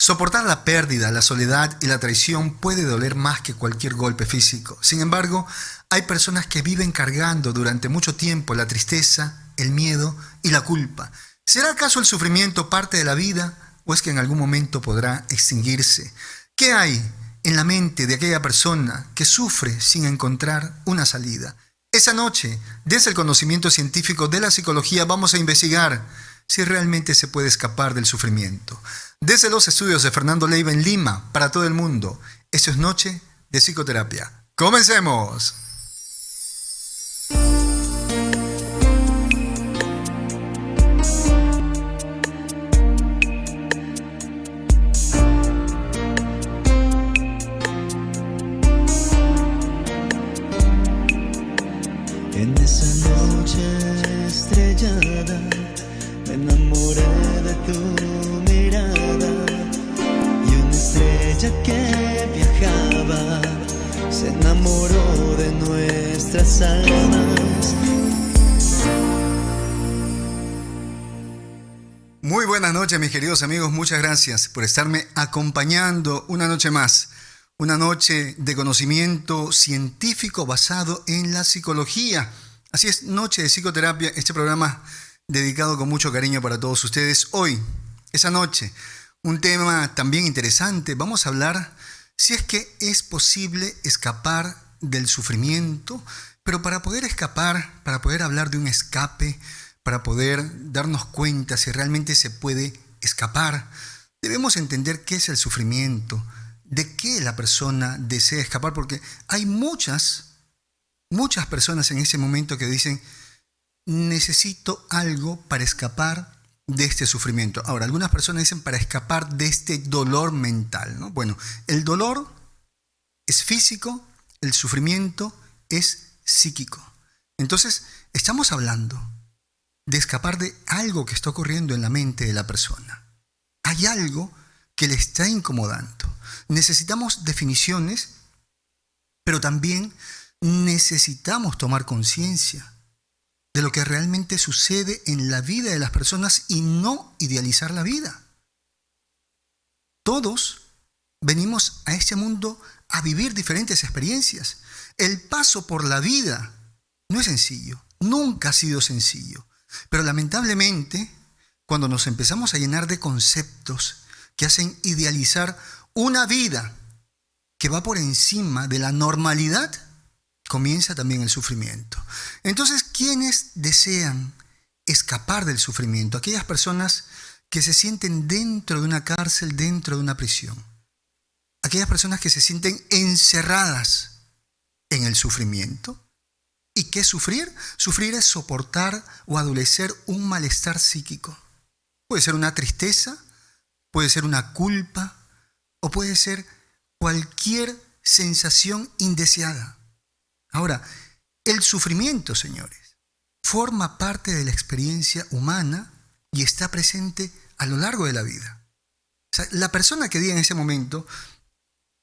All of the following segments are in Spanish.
Soportar la pérdida, la soledad y la traición puede doler más que cualquier golpe físico. Sin embargo, hay personas que viven cargando durante mucho tiempo la tristeza, el miedo y la culpa. ¿Será acaso el sufrimiento parte de la vida o es que en algún momento podrá extinguirse? ¿Qué hay en la mente de aquella persona que sufre sin encontrar una salida? Esa noche, desde el conocimiento científico de la psicología, vamos a investigar si realmente se puede escapar del sufrimiento. Desde los estudios de Fernando Leiva en Lima, para todo el mundo, eso es Noche de Psicoterapia. ¡Comencemos! En esa noche estrellada me enamoré de tu mirada y una estrella que viajaba se enamoró de nuestras almas. Muy buenas noches, mis queridos amigos. Muchas gracias por estarme acompañando una noche más. Una noche de conocimiento científico basado en la psicología. Así es, Noche de Psicoterapia, este programa dedicado con mucho cariño para todos ustedes. Hoy, esa noche, un tema también interesante. Vamos a hablar si es que es posible escapar del sufrimiento, pero para poder escapar, para poder hablar de un escape, para poder darnos cuenta si realmente se puede escapar, debemos entender qué es el sufrimiento, de qué la persona desea escapar, porque hay muchas personas en ese momento que dicen, necesito algo para escapar de este sufrimiento. Ahora, algunas personas dicen para escapar de este dolor mental, ¿no? Bueno, el dolor es físico, el sufrimiento es psíquico. Entonces, estamos hablando de escapar de algo que está ocurriendo en la mente de la persona. Hay algo que le está incomodando. Necesitamos definiciones, pero también necesitamos tomar conciencia de lo que realmente sucede en la vida de las personas y no idealizar la vida. Todos venimos a este mundo a vivir diferentes experiencias. El paso por la vida no es sencillo, nunca ha sido sencillo, pero lamentablemente cuando nos empezamos a llenar de conceptos que hacen idealizar una vida que va por encima de la normalidad, comienza también el sufrimiento. Entonces, ¿quiénes desean escapar del sufrimiento? Aquellas personas que se sienten dentro de una cárcel, dentro de una prisión. Aquellas personas que se sienten encerradas en el sufrimiento. ¿Y qué es sufrir? Sufrir es soportar o adolecer un malestar psíquico. Puede ser una tristeza, puede ser una culpa o puede ser cualquier sensación indeseada. Ahora, el sufrimiento, señores, forma parte de la experiencia humana y está presente a lo largo de la vida. O sea, la persona que diga en ese momento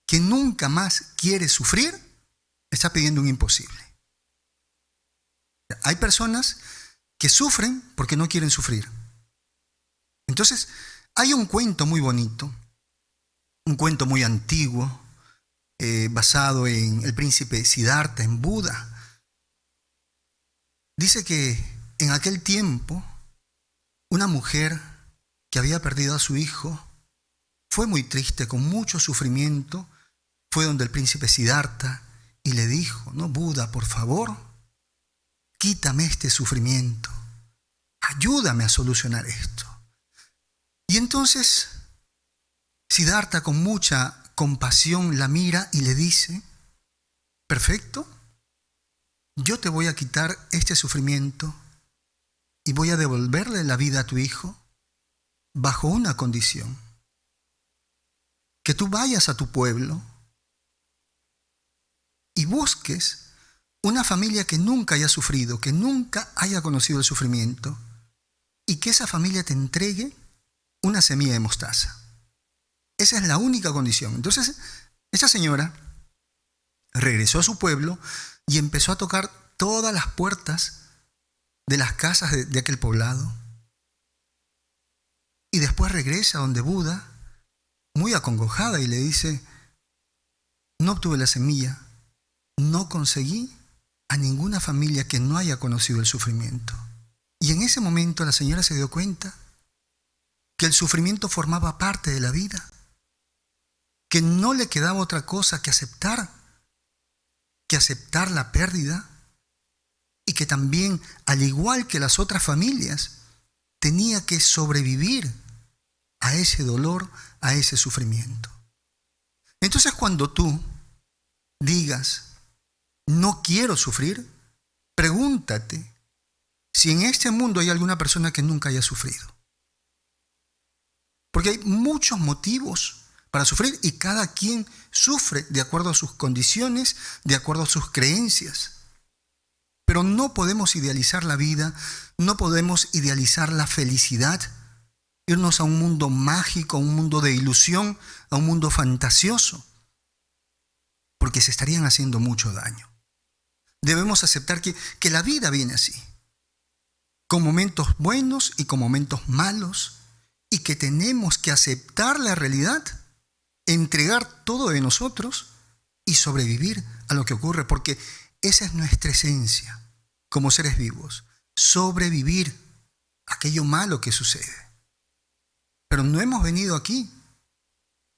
que nunca más quiere sufrir, está pidiendo un imposible. Hay personas que sufren porque no quieren sufrir. Entonces, hay un cuento muy bonito, un cuento muy antiguo, basado en el príncipe Siddhartha, en Buda. Dice que en aquel tiempo, una mujer que había perdido a su hijo fue muy triste, con mucho sufrimiento, fue donde el príncipe Siddhartha y le dijo, no, Buda, por favor, quítame este sufrimiento, ayúdame a solucionar esto. Y entonces Siddhartha, con mucha compasión, la mira y le dice, perfecto, yo te voy a quitar este sufrimiento y voy a devolverle la vida a tu hijo bajo una condición, que tú vayas a tu pueblo y busques una familia que nunca haya sufrido, que nunca haya conocido el sufrimiento, y que esa familia te entregue una semilla de mostaza. Esa es la única condición. Entonces, esa señora regresó a su pueblo y empezó a tocar todas las puertas de las casas de aquel poblado. Y después regresa donde Buda muy acongojada y le dice, no obtuve la semilla, no conseguí a ninguna familia que no haya conocido el sufrimiento. Y en ese momento la señora se dio cuenta que el sufrimiento formaba parte de la vida, que no le quedaba otra cosa que aceptar la pérdida, y que también, al igual que las otras familias, tenía que sobrevivir a ese dolor, a ese sufrimiento. Entonces, cuando tú digas, no quiero sufrir, pregúntate si en este mundo hay alguna persona que nunca haya sufrido. Porque hay muchos motivos para sufrir y cada quien sufre de acuerdo a sus condiciones, de acuerdo a sus creencias. Pero no podemos idealizar la vida, no podemos idealizar la felicidad, irnos a un mundo mágico, a un mundo de ilusión, a un mundo fantasioso, porque se estarían haciendo mucho daño. Debemos aceptar que la vida viene así, con momentos buenos y con momentos malos, y que tenemos que aceptar la realidad, entregar todo de nosotros y sobrevivir a lo que ocurre, porque esa es nuestra esencia como seres vivos, sobrevivir a aquello malo que sucede. Pero no hemos venido aquí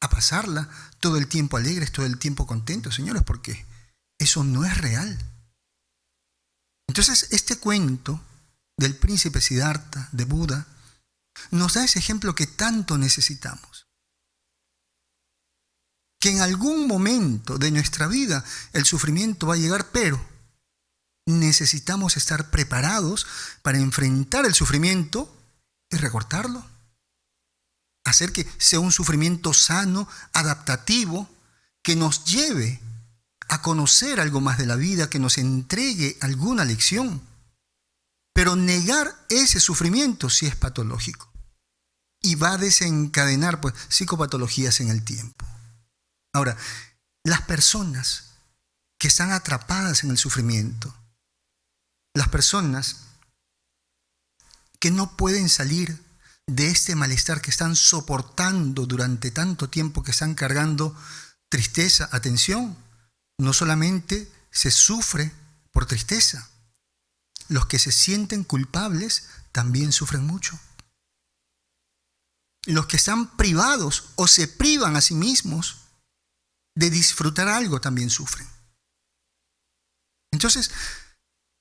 a pasarla todo el tiempo alegres, todo el tiempo contentos, señores, porque eso no es real. Entonces, este cuento del príncipe Siddhartha, de Buda, nos da ese ejemplo que tanto necesitamos. Que en algún momento de nuestra vida el sufrimiento va a llegar, pero necesitamos estar preparados para enfrentar el sufrimiento y recortarlo. Hacer que sea un sufrimiento sano, adaptativo, que nos lleve a conocer algo más de la vida, que nos entregue alguna lección. Pero negar ese sufrimiento sí es patológico y va a desencadenar psicopatologías en el tiempo. Ahora, las personas que están atrapadas en el sufrimiento, las personas que no pueden salir de este malestar que están soportando durante tanto tiempo, que están cargando tristeza, atención, no solamente se sufre por tristeza, los que se sienten culpables también sufren mucho. Los que están privados o se privan a sí mismos de disfrutar algo también sufren. Entonces,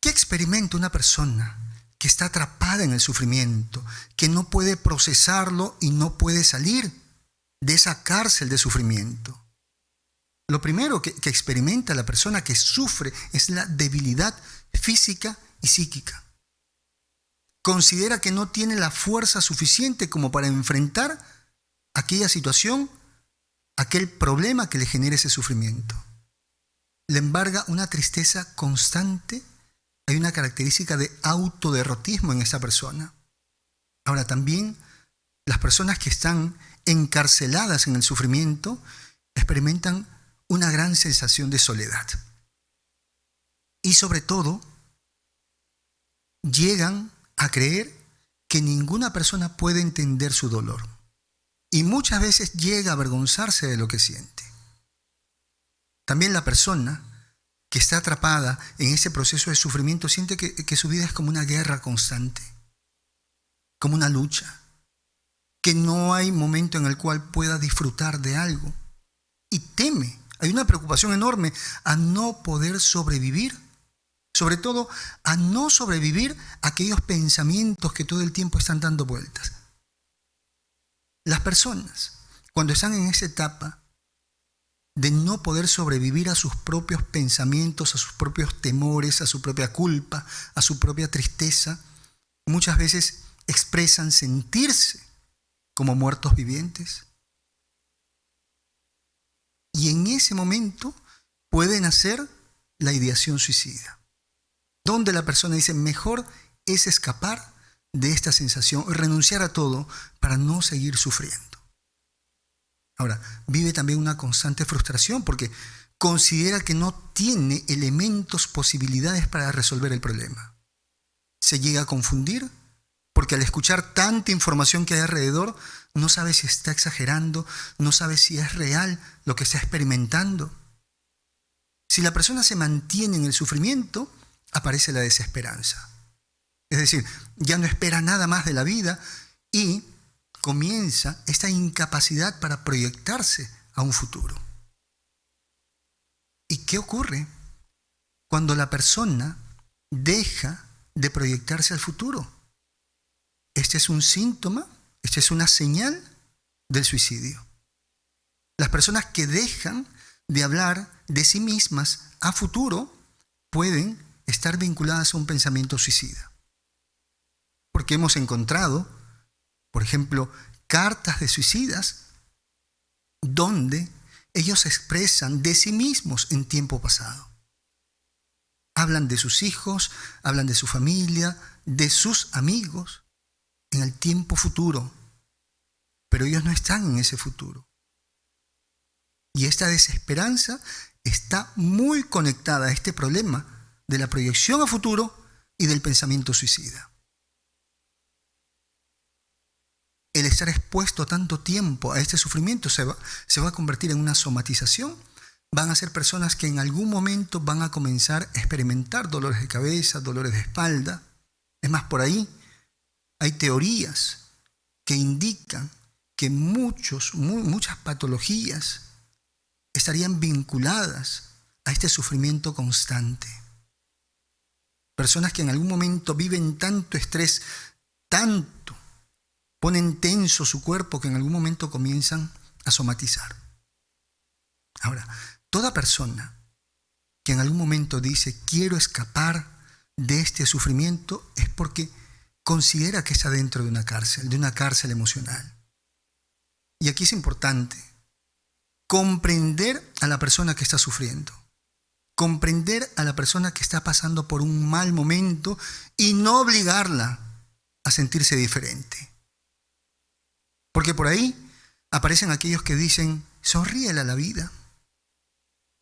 ¿qué experimenta una persona que está atrapada en el sufrimiento, que no puede procesarlo y no puede salir de esa cárcel de sufrimiento? Lo primero que experimenta la persona que sufre es la debilidad física y psíquica. Considera que no tiene la fuerza suficiente como para enfrentar aquella situación, aquel problema que le genera ese sufrimiento. Le embarga una tristeza constante. Hay una característica de autoderrotismo en esa persona. Ahora, también las personas que están encarceladas en el sufrimiento experimentan una gran sensación de soledad. Y sobre todo, llegan a creer que ninguna persona puede entender su dolor. Y muchas veces llega a avergonzarse de lo que siente. También la persona que está atrapada en ese proceso de sufrimiento siente que su vida es como una guerra constante, como una lucha, que no hay momento en el cual pueda disfrutar de algo. Y teme, hay una preocupación enorme a no poder sobrevivir, sobre todo a no sobrevivir a aquellos pensamientos que todo el tiempo están dando vueltas. Las personas, cuando están en esa etapa de no poder sobrevivir a sus propios pensamientos, a sus propios temores, a su propia culpa, a su propia tristeza, muchas veces expresan sentirse como muertos vivientes. Y en ese momento puede nacer la ideación suicida, donde la persona dice, mejor es escapar de esta sensación y renunciar a todo para no seguir sufriendo. Ahora, vive también una constante frustración porque considera que no tiene elementos, posibilidades para resolver el problema. Se llega a confundir Porque al escuchar tanta información que hay alrededor, no sabe si está exagerando, no sabe si es real lo que está experimentando. Si la persona se mantiene en el sufrimiento, aparece la desesperanza. Es decir, ya no espera nada más de la vida y comienza esta incapacidad para proyectarse a un futuro. ¿Y qué ocurre cuando la persona deja de proyectarse al futuro? Este es un síntoma, esta es una señal del suicidio. Las personas que dejan de hablar de sí mismas a futuro pueden estar vinculadas a un pensamiento suicida. Porque hemos encontrado, por ejemplo, cartas de suicidas donde ellos expresan de sí mismos en tiempo pasado. Hablan de sus hijos, hablan de su familia, de sus amigos en el tiempo futuro, pero ellos no están en ese futuro. Y esta desesperanza está muy conectada a este problema de la proyección a futuro y del pensamiento suicida. El estar expuesto tanto tiempo a este sufrimiento se va a convertir en una somatización. Van a ser personas que en algún momento van a comenzar a experimentar dolores de cabeza, dolores de espalda. Es más, por ahí hay teorías que indican que muchas patologías estarían vinculadas a este sufrimiento constante. Personas que en algún momento viven tanto estrés, tanto, ponen tenso su cuerpo que en algún momento comienzan a somatizar. Ahora, toda persona que en algún momento dice quiero escapar de este sufrimiento es porque considera que está dentro de una cárcel emocional. Y aquí es importante comprender a la persona que está sufriendo, comprender a la persona que está pasando por un mal momento y no obligarla a sentirse diferente. Porque por ahí aparecen aquellos que dicen, sonríele a la vida.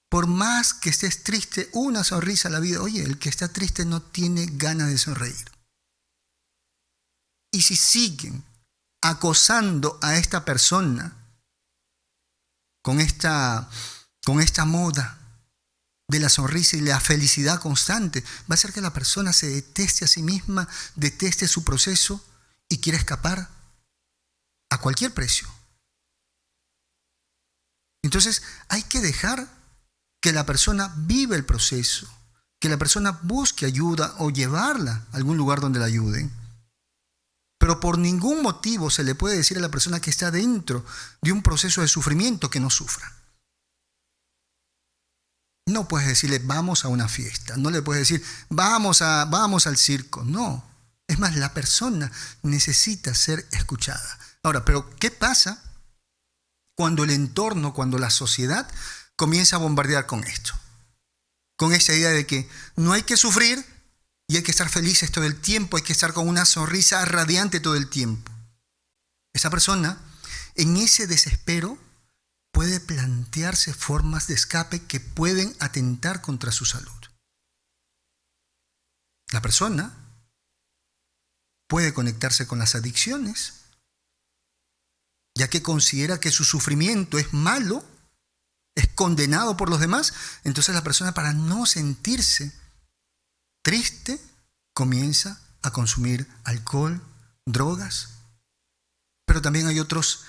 Por más que estés triste, una sonrisa a la vida. Oye, el que está triste no tiene ganas de sonreír. Y si siguen acosando a esta persona con esta moda de la sonrisa y la felicidad constante, va a hacer que la persona se deteste a sí misma, deteste su proceso y quiera escapar a cualquier precio. Entonces hay que dejar que la persona viva el proceso, que la persona busque ayuda o llevarla a algún lugar donde la ayuden. Pero por ningún motivo se le puede decir a la persona que está dentro de un proceso de sufrimiento que no sufra. No puedes decirle vamos a una fiesta, no le puedes decir vamos al circo, no. Es más, la persona necesita ser escuchada. Ahora, pero ¿qué pasa cuando el entorno, cuando la sociedad comienza a bombardear con esto? Con esa idea de que no hay que sufrir y hay que estar felices todo el tiempo, hay que estar con una sonrisa radiante todo el tiempo. Esa persona, en ese desespero, puede plantearse formas de escape que pueden atentar contra su salud. La persona puede conectarse con las adicciones, ya que considera que su sufrimiento es malo, es condenado por los demás. Entonces la persona, para no sentirse triste, comienza a consumir alcohol, drogas. Pero también hay otros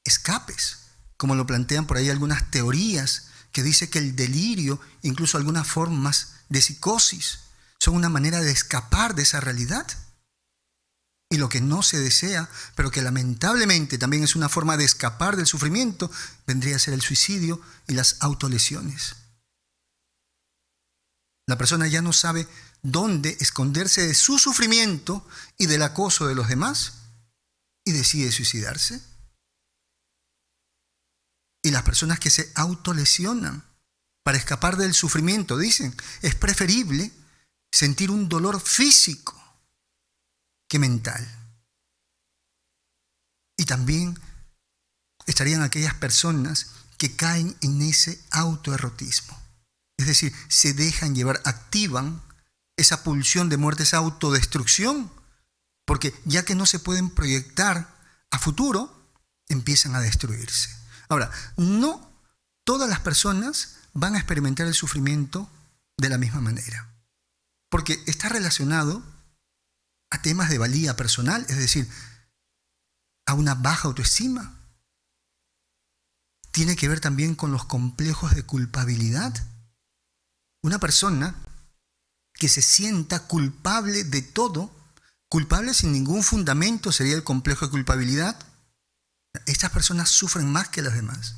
escapes, como lo plantean por ahí algunas teorías, que dice que el delirio, incluso algunas formas de psicosis, son una manera de escapar de esa realidad. Y lo que no se desea, pero que lamentablemente también es una forma de escapar del sufrimiento, vendría a ser el suicidio y las autolesiones. La persona ya no sabe dónde esconderse de su sufrimiento y del acoso de los demás y decide suicidarse. Y las personas que se autolesionan para escapar del sufrimiento dicen, es preferible sentir un dolor físico que mental. Y también estarían aquellas personas que caen en ese autoerotismo. Es decir, se dejan llevar, activan esa pulsión de muerte, esa autodestrucción, porque ya que no se pueden proyectar a futuro, empiezan a destruirse. Ahora, no todas las personas van a experimentar el sufrimiento de la misma manera, porque está relacionado a temas de valía personal, es decir, a una baja autoestima. Tiene que ver también con los complejos de culpabilidad. Una persona que se sienta culpable de todo, culpable sin ningún fundamento sería el complejo de culpabilidad. Estas personas sufren más que las demás.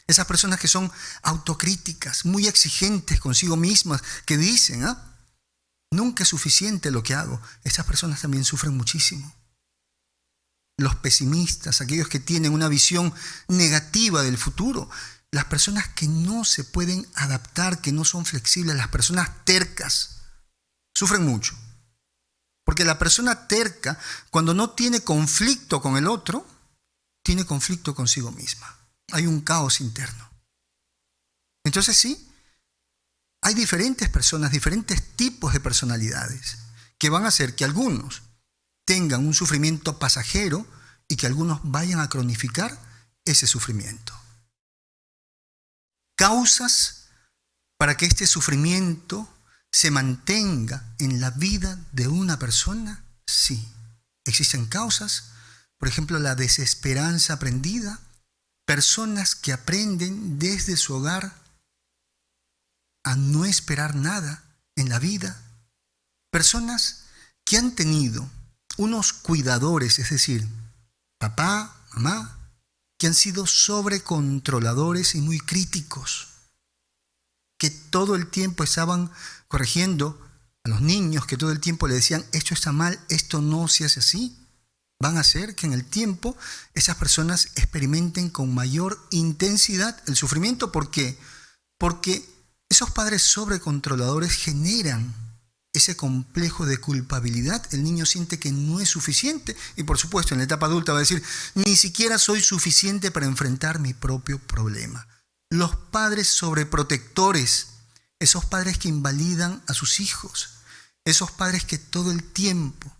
Esas personas que son autocríticas, muy exigentes consigo mismas, que dicen, nunca es suficiente lo que hago. Estas personas también sufren muchísimo. Los pesimistas, aquellos que tienen una visión negativa del futuro, las personas que no se pueden adaptar, que no son flexibles, las personas tercas, sufren mucho. Porque la persona terca, cuando no tiene conflicto con el otro, tiene conflicto consigo misma. Hay un caos interno. Entonces sí, hay diferentes personas, diferentes tipos de personalidades, que van a hacer que algunos tengan un sufrimiento pasajero y que algunos vayan a cronificar ese sufrimiento. Causas para que este sufrimiento se mantenga en la vida de una persona, sí. Existen causas, por ejemplo, la desesperanza aprendida, personas que aprenden desde su hogar a no esperar nada en la vida, personas que han tenido unos cuidadores, es decir, papá, mamá, que han sido sobrecontroladores y muy críticos, que todo el tiempo estaban corrigiendo a los niños, que todo el tiempo le decían, esto está mal, esto no se hace así, van a hacer que en el tiempo esas personas experimenten con mayor intensidad el sufrimiento. ¿Por qué? Porque esos padres sobrecontroladores generan ese complejo de culpabilidad. El niño siente que no es suficiente y por supuesto en la etapa adulta va a decir, ni siquiera soy suficiente para enfrentar mi propio problema. Los padres sobreprotectores, esos padres que invalidan a sus hijos, esos padres que todo el tiempo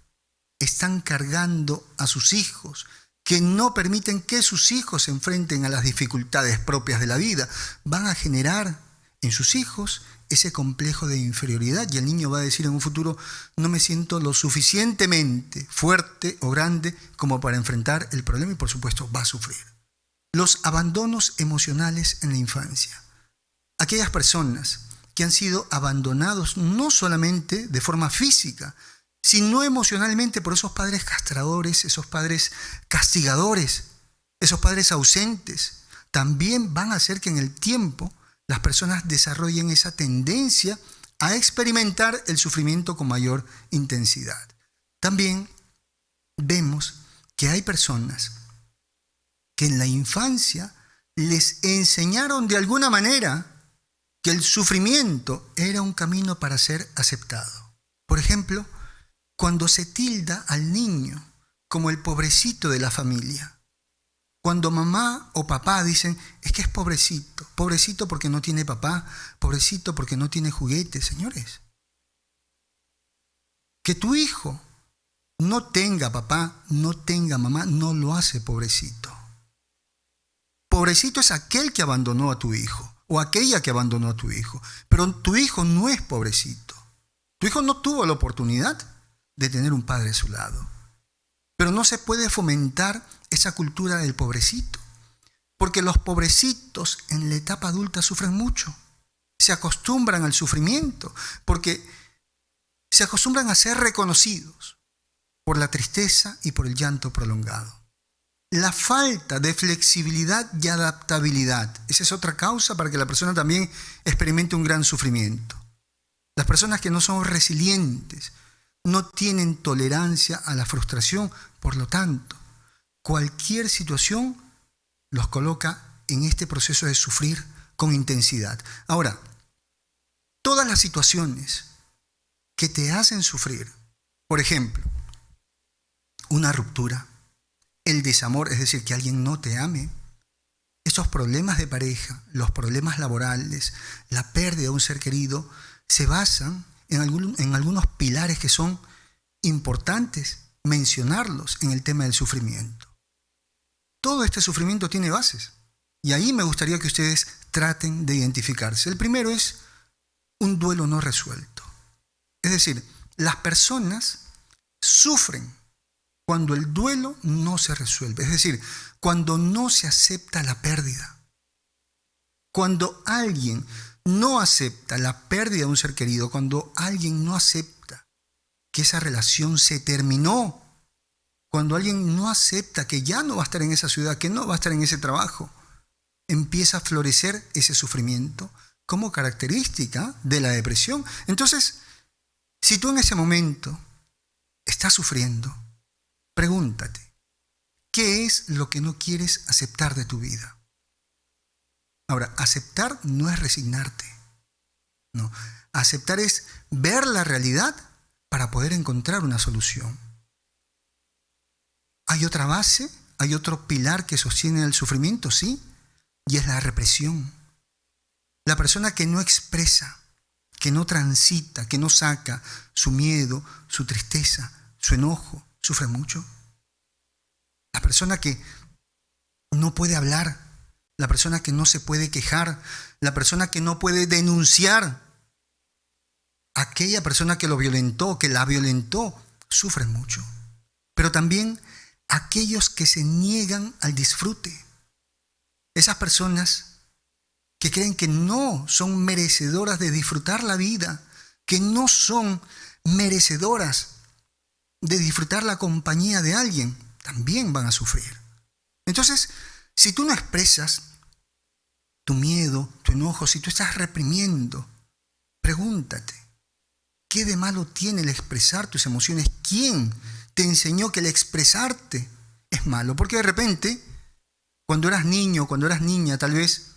están cargando a sus hijos, que no permiten que sus hijos se enfrenten a las dificultades propias de la vida, van a generar en sus hijos ese complejo de inferioridad y el niño va a decir en un futuro, no me siento lo suficientemente fuerte o grande como para enfrentar el problema y por supuesto va a sufrir. Los abandonos emocionales en la infancia. Aquellas personas que han sido abandonados no solamente de forma física, sino emocionalmente por esos padres castradores, esos padres castigadores, esos padres ausentes, también van a hacer que en el tiempo las personas desarrollen esa tendencia a experimentar el sufrimiento con mayor intensidad. También vemos que hay personas que en la infancia les enseñaron de alguna manera que el sufrimiento era un camino para ser aceptado. Por ejemplo, cuando se tilda al niño como el pobrecito de la familia, cuando mamá o papá dicen, es que es pobrecito, pobrecito porque no tiene papá, pobrecito porque no tiene juguetes, señores. Que tu hijo no tenga papá, no tenga mamá, no lo hace pobrecito. Pobrecito es aquel que abandonó a tu hijo o aquella que abandonó a tu hijo, pero tu hijo no es pobrecito. Tu hijo no tuvo la oportunidad de tener un padre a su lado. Pero no se puede fomentar esa cultura del pobrecito, porque los pobrecitos en la etapa adulta sufren mucho, se acostumbran al sufrimiento, porque se acostumbran a ser reconocidos por la tristeza y por el llanto prolongado. La falta de flexibilidad y adaptabilidad, esa es otra causa para que la persona también experimente un gran sufrimiento. Las personas que no son resilientes, no tienen tolerancia a la frustración, por lo tanto, cualquier situación los coloca en este proceso de sufrir con intensidad. Ahora, todas las situaciones que te hacen sufrir, por ejemplo, una ruptura, el desamor, es decir, que alguien no te ame, estos problemas de pareja, los problemas laborales, la pérdida de un ser querido, se basan en algunos pilares que son importantes mencionarlos en el tema del sufrimiento. Todo este sufrimiento tiene bases y ahí me gustaría que ustedes traten de identificarse. El primero es un duelo no resuelto. Es decir, las personas sufren cuando el duelo no se resuelve, es decir, cuando no se acepta la pérdida. Cuando alguien no acepta la pérdida de un ser querido, cuando alguien no acepta que esa relación se terminó, cuando alguien no acepta que ya no va a estar en esa ciudad, que no va a estar en ese trabajo, empieza a florecer ese sufrimiento como característica de la depresión. Entonces, si tú en ese momento estás sufriendo, pregúntate, ¿qué es lo que no quieres aceptar de tu vida? Ahora, aceptar no es resignarte. No, aceptar es ver la realidad para poder encontrar una solución. ¿Hay otra base? ¿Hay otro pilar que sostiene el sufrimiento? Sí, y es la represión. La persona que no expresa, que no transita, que no saca su miedo, su tristeza, su enojo, sufre mucho. La persona que no puede hablar, la persona que no se puede quejar, la persona que no puede denunciar, aquella persona que lo violentó, que la violentó, sufre mucho. Pero también aquellos que se niegan al disfrute. Esas personas que creen que no son merecedoras de disfrutar la vida, que no son merecedoras de disfrutar la compañía de alguien, también van a sufrir. Entonces, si tú no expresas tu miedo, tu enojo, si tú estás reprimiendo, pregúntate, ¿qué de malo tiene el expresar tus emociones? ¿Quién te enseñó que el expresarte es malo? Porque de repente, cuando eras niño, cuando eras niña, tal vez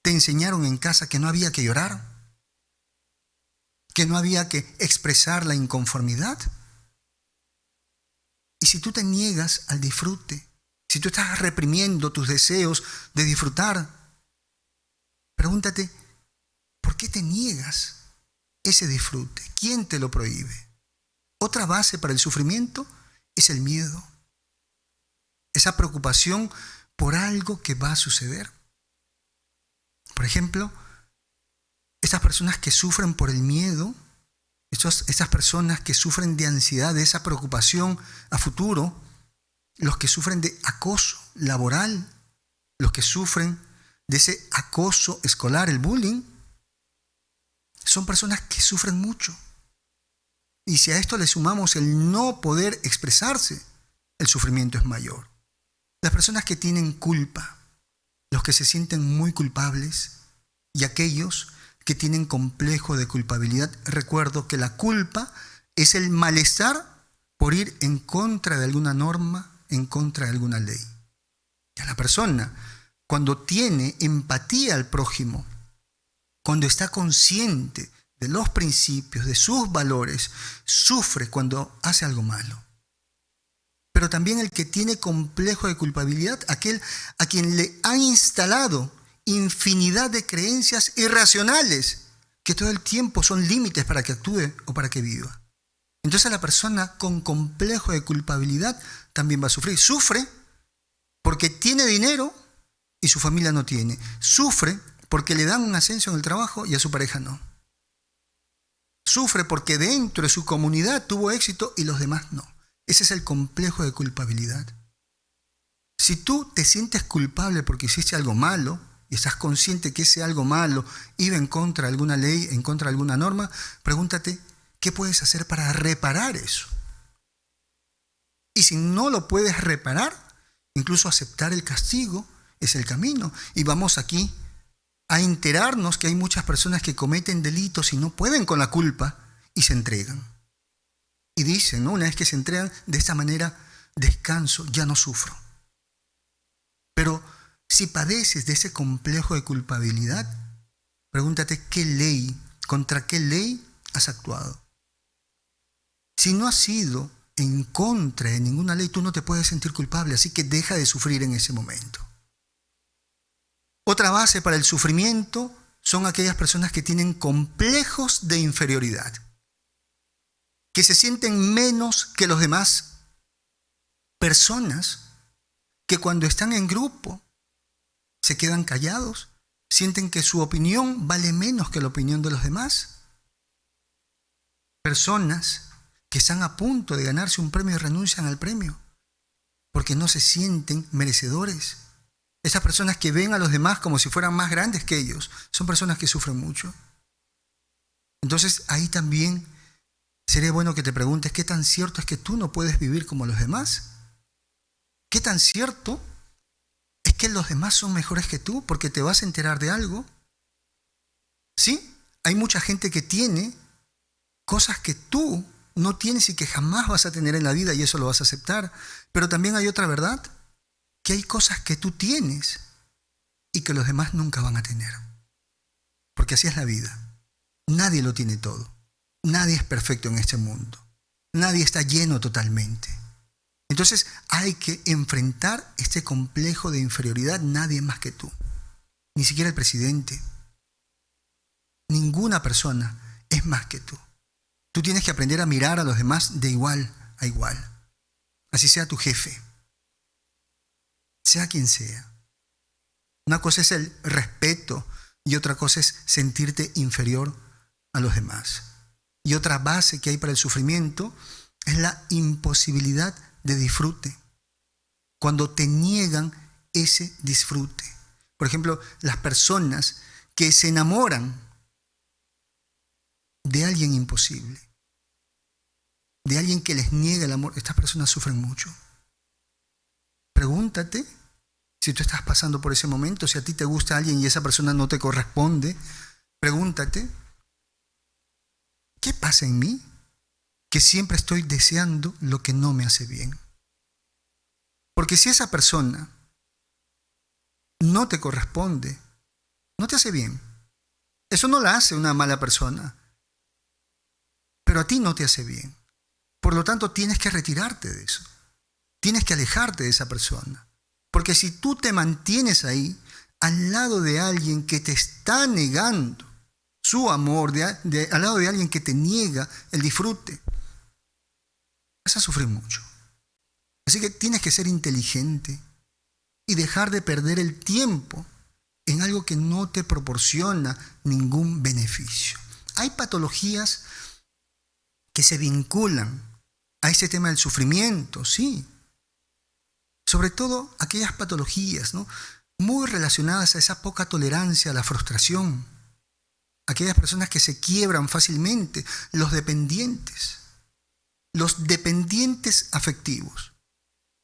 te enseñaron en casa que no había que llorar, que no había que expresar la inconformidad. Y si tú te niegas al disfrute, si tú estás reprimiendo tus deseos de disfrutar, pregúntate, ¿por qué te niegas ese disfrute? ¿Quién te lo prohíbe? Otra base para el sufrimiento es el miedo, esa preocupación por algo que va a suceder. Por ejemplo, estas personas que sufren por el miedo, estas personas que sufren de ansiedad, de esa preocupación a futuro, los que sufren de acoso laboral, los que sufren de ese acoso escolar, el bullying, son personas que sufren mucho. Y si a esto le sumamos el no poder expresarse, el sufrimiento es mayor. Las personas que tienen culpa, los que se sienten muy culpables y aquellos que tienen complejo de culpabilidad, recuerdo que la culpa es el malestar por ir en contra de alguna norma, en contra de alguna ley. Y a la persona, cuando tiene empatía al prójimo, cuando está consciente de los principios, de sus valores, sufre cuando hace algo malo. Pero también el que tiene complejo de culpabilidad, aquel a quien le han instalado infinidad de creencias irracionales que todo el tiempo son límites para que actúe o para que viva. Entonces la persona con complejo de culpabilidad también va a sufrir. Sufre porque tiene dinero y su familia no tiene. Sufre porque le dan un ascenso en el trabajo y a su pareja no. Sufre porque dentro de su comunidad tuvo éxito y los demás no. Ese es el complejo de culpabilidad. Si tú te sientes culpable porque hiciste algo malo y estás consciente que ese algo malo iba en contra de alguna ley, en contra de alguna norma, pregúntate, ¿qué puedes hacer para reparar eso? Y si no lo puedes reparar, incluso aceptar el castigo es el camino. Y vamos aquí a enterarnos que hay muchas personas que cometen delitos y no pueden con la culpa y se entregan. Y dicen, ¿no? Una vez que se entregan, de esta manera descanso, ya no sufro. Pero si padeces de ese complejo de culpabilidad, pregúntate contra qué ley has actuado. Si no has sido en contra de ninguna ley, tú no te puedes sentir culpable, así que deja de sufrir en ese momento. Otra base para el sufrimiento son aquellas personas que tienen complejos de inferioridad, que se sienten menos que los demás. Personas que cuando están en grupo se quedan callados, sienten que su opinión vale menos que la opinión de los demás. Personas que están a punto de ganarse un premio y renuncian al premio porque no se sienten merecedores. Esas personas que ven a los demás como si fueran más grandes que ellos, son personas que sufren mucho. Entonces ahí también sería bueno que te preguntes, ¿qué tan cierto es que tú no puedes vivir como los demás? ¿Qué tan cierto es que los demás son mejores que tú porque te vas a enterar de algo? Sí, hay mucha gente que tiene cosas que tú no tienes y que jamás vas a tener en la vida, y eso lo vas a aceptar. Pero también hay otra verdad, que hay cosas que tú tienes y que los demás nunca van a tener. Porque así es la vida. Nadie lo tiene todo. Nadie es perfecto en este mundo. Nadie está lleno totalmente. Entonces hay que enfrentar este complejo de inferioridad. Nadie más que tú. Ni siquiera el presidente. Ninguna persona es más que tú. Tú tienes que aprender a mirar a los demás de igual a igual. Así sea tu jefe. Sea quien sea. Una cosa es el respeto y otra cosa es sentirte inferior a los demás. Y otra base que hay para el sufrimiento es la imposibilidad de disfrute. Cuando te niegan ese disfrute. Por ejemplo, las personas que se enamoran de alguien imposible, de alguien que les niega el amor, estas personas sufren mucho. Pregúntate si tú estás pasando por ese momento, si a ti te gusta alguien y esa persona no te corresponde. Pregúntate, ¿qué pasa en mí? Que siempre estoy deseando lo que no me hace bien. Porque si esa persona no te corresponde, no te hace bien. Eso no la hace una mala persona, pero a ti no te hace bien. Por lo tanto, tienes que retirarte de eso. Tienes que alejarte de esa persona. Porque si tú te mantienes ahí, al lado de alguien que te está negando su amor, al lado de alguien que te niega el disfrute, vas a sufrir mucho. Así que tienes que ser inteligente y dejar de perder el tiempo en algo que no te proporciona ningún beneficio. Hay patologías que se vinculan a ese tema del sufrimiento, sí. Sobre todo aquellas patologías, ¿no?, muy relacionadas a esa poca tolerancia a la frustración. Aquellas personas que se quiebran fácilmente, los dependientes afectivos,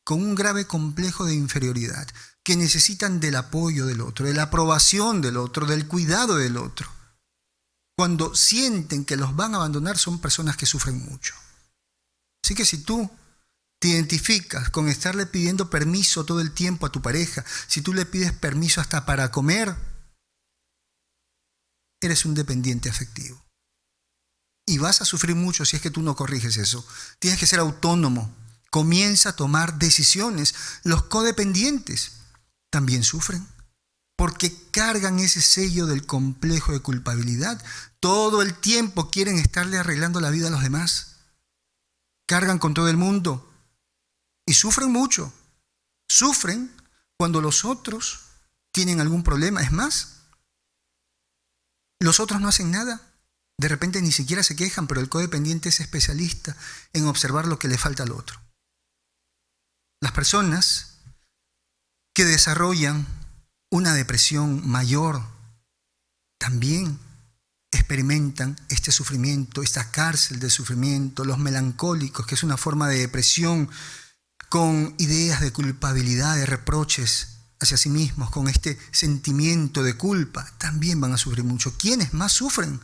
con un grave complejo de inferioridad, que necesitan del apoyo del otro, de la aprobación del otro, del cuidado del otro. Cuando sienten que los van a abandonar, son personas que sufren mucho. Así que si tú te identificas con estarle pidiendo permiso todo el tiempo a tu pareja, si tú le pides permiso hasta para comer, eres un dependiente afectivo. Y vas a sufrir mucho si es que tú no corriges eso. Tienes que ser autónomo. Comienza a tomar decisiones. Los codependientes también sufren porque cargan ese sello del complejo de culpabilidad. Todo el tiempo quieren estarle arreglando la vida a los demás. Cargan con todo el mundo y sufren mucho. Sufren cuando los otros tienen algún problema. Es más, los otros no hacen nada. De repente ni siquiera se quejan, pero el codependiente es especialista en observar lo que le falta al otro. Las personas que desarrollan una depresión mayor también experimentan este sufrimiento, esta cárcel de sufrimiento. Los melancólicos, que es una forma de depresión con ideas de culpabilidad, de reproches hacia sí mismos, con este sentimiento de culpa, también van a sufrir mucho. ¿Quiénes más sufren?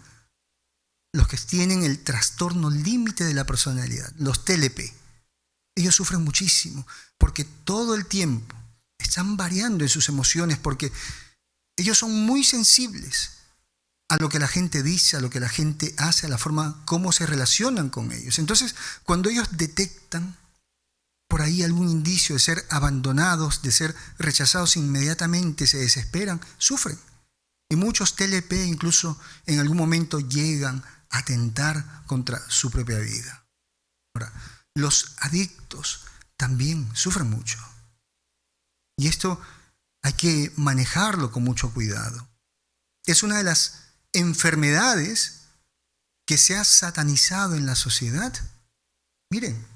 Los que tienen el trastorno límite de la personalidad, los TLP. Ellos sufren muchísimo porque todo el tiempo están variando en sus emociones, porque ellos son muy sensibles a lo que la gente dice, a lo que la gente hace, a la forma como se relacionan con ellos. Entonces, cuando ellos detectan por ahí algún indicio de ser abandonados, de ser rechazados, inmediatamente se desesperan, sufren. Y muchos TLP incluso en algún momento llegan a atentar contra su propia vida. Ahora, los adictos también sufren mucho. Y esto hay que manejarlo con mucho cuidado. Es una de las enfermedades que se ha satanizado en la sociedad. Miren,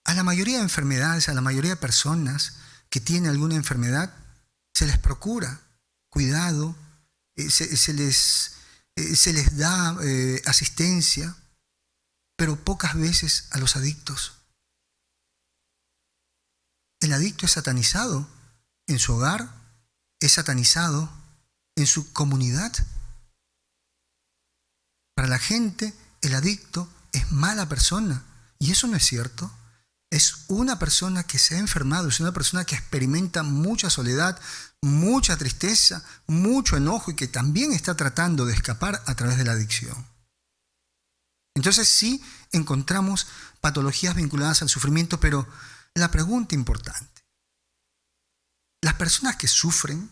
a la mayoría de enfermedades, a la mayoría de personas que tienen alguna enfermedad, se les procura cuidado, se les da asistencia, pero pocas veces a los adictos. El adicto es satanizado en su hogar, es satanizado en su comunidad. Para la gente, el adicto es mala persona, y eso no es cierto. Es una persona que se ha enfermado, es una persona que experimenta mucha soledad, mucha tristeza, mucho enojo y que también está tratando de escapar a través de la adicción. Entonces sí encontramos patologías vinculadas al sufrimiento, pero la pregunta importante: ¿las personas que sufren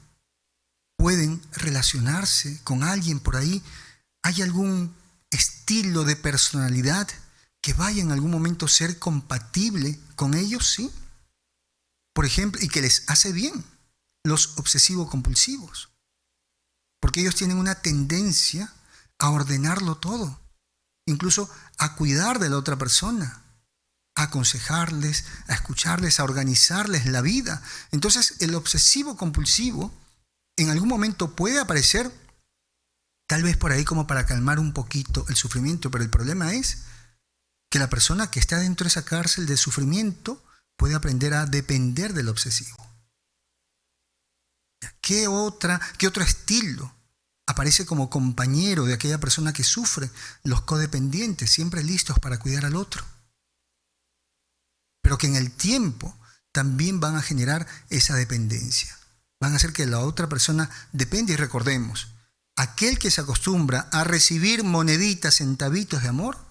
pueden relacionarse con alguien por ahí? ¿Hay algún estilo de personalidad que vaya en algún momento a ser compatible con ellos? Sí. Por ejemplo, y que les hace bien, los obsesivo-compulsivos. Porque ellos tienen una tendencia a ordenarlo todo, incluso a cuidar de la otra persona, a aconsejarles, a escucharles, a organizarles la vida. Entonces, el obsesivo-compulsivo en algún momento puede aparecer, tal vez por ahí como para calmar un poquito el sufrimiento, pero el problema es que la persona que está dentro de esa cárcel de sufrimiento puede aprender a depender del obsesivo. ¿Qué otro estilo aparece como compañero de aquella persona que sufre? Los codependientes, siempre listos para cuidar al otro. Pero que en el tiempo también van a generar esa dependencia. Van a hacer que la otra persona dependa. Y recordemos, aquel que se acostumbra a recibir moneditas, centavitos de amor,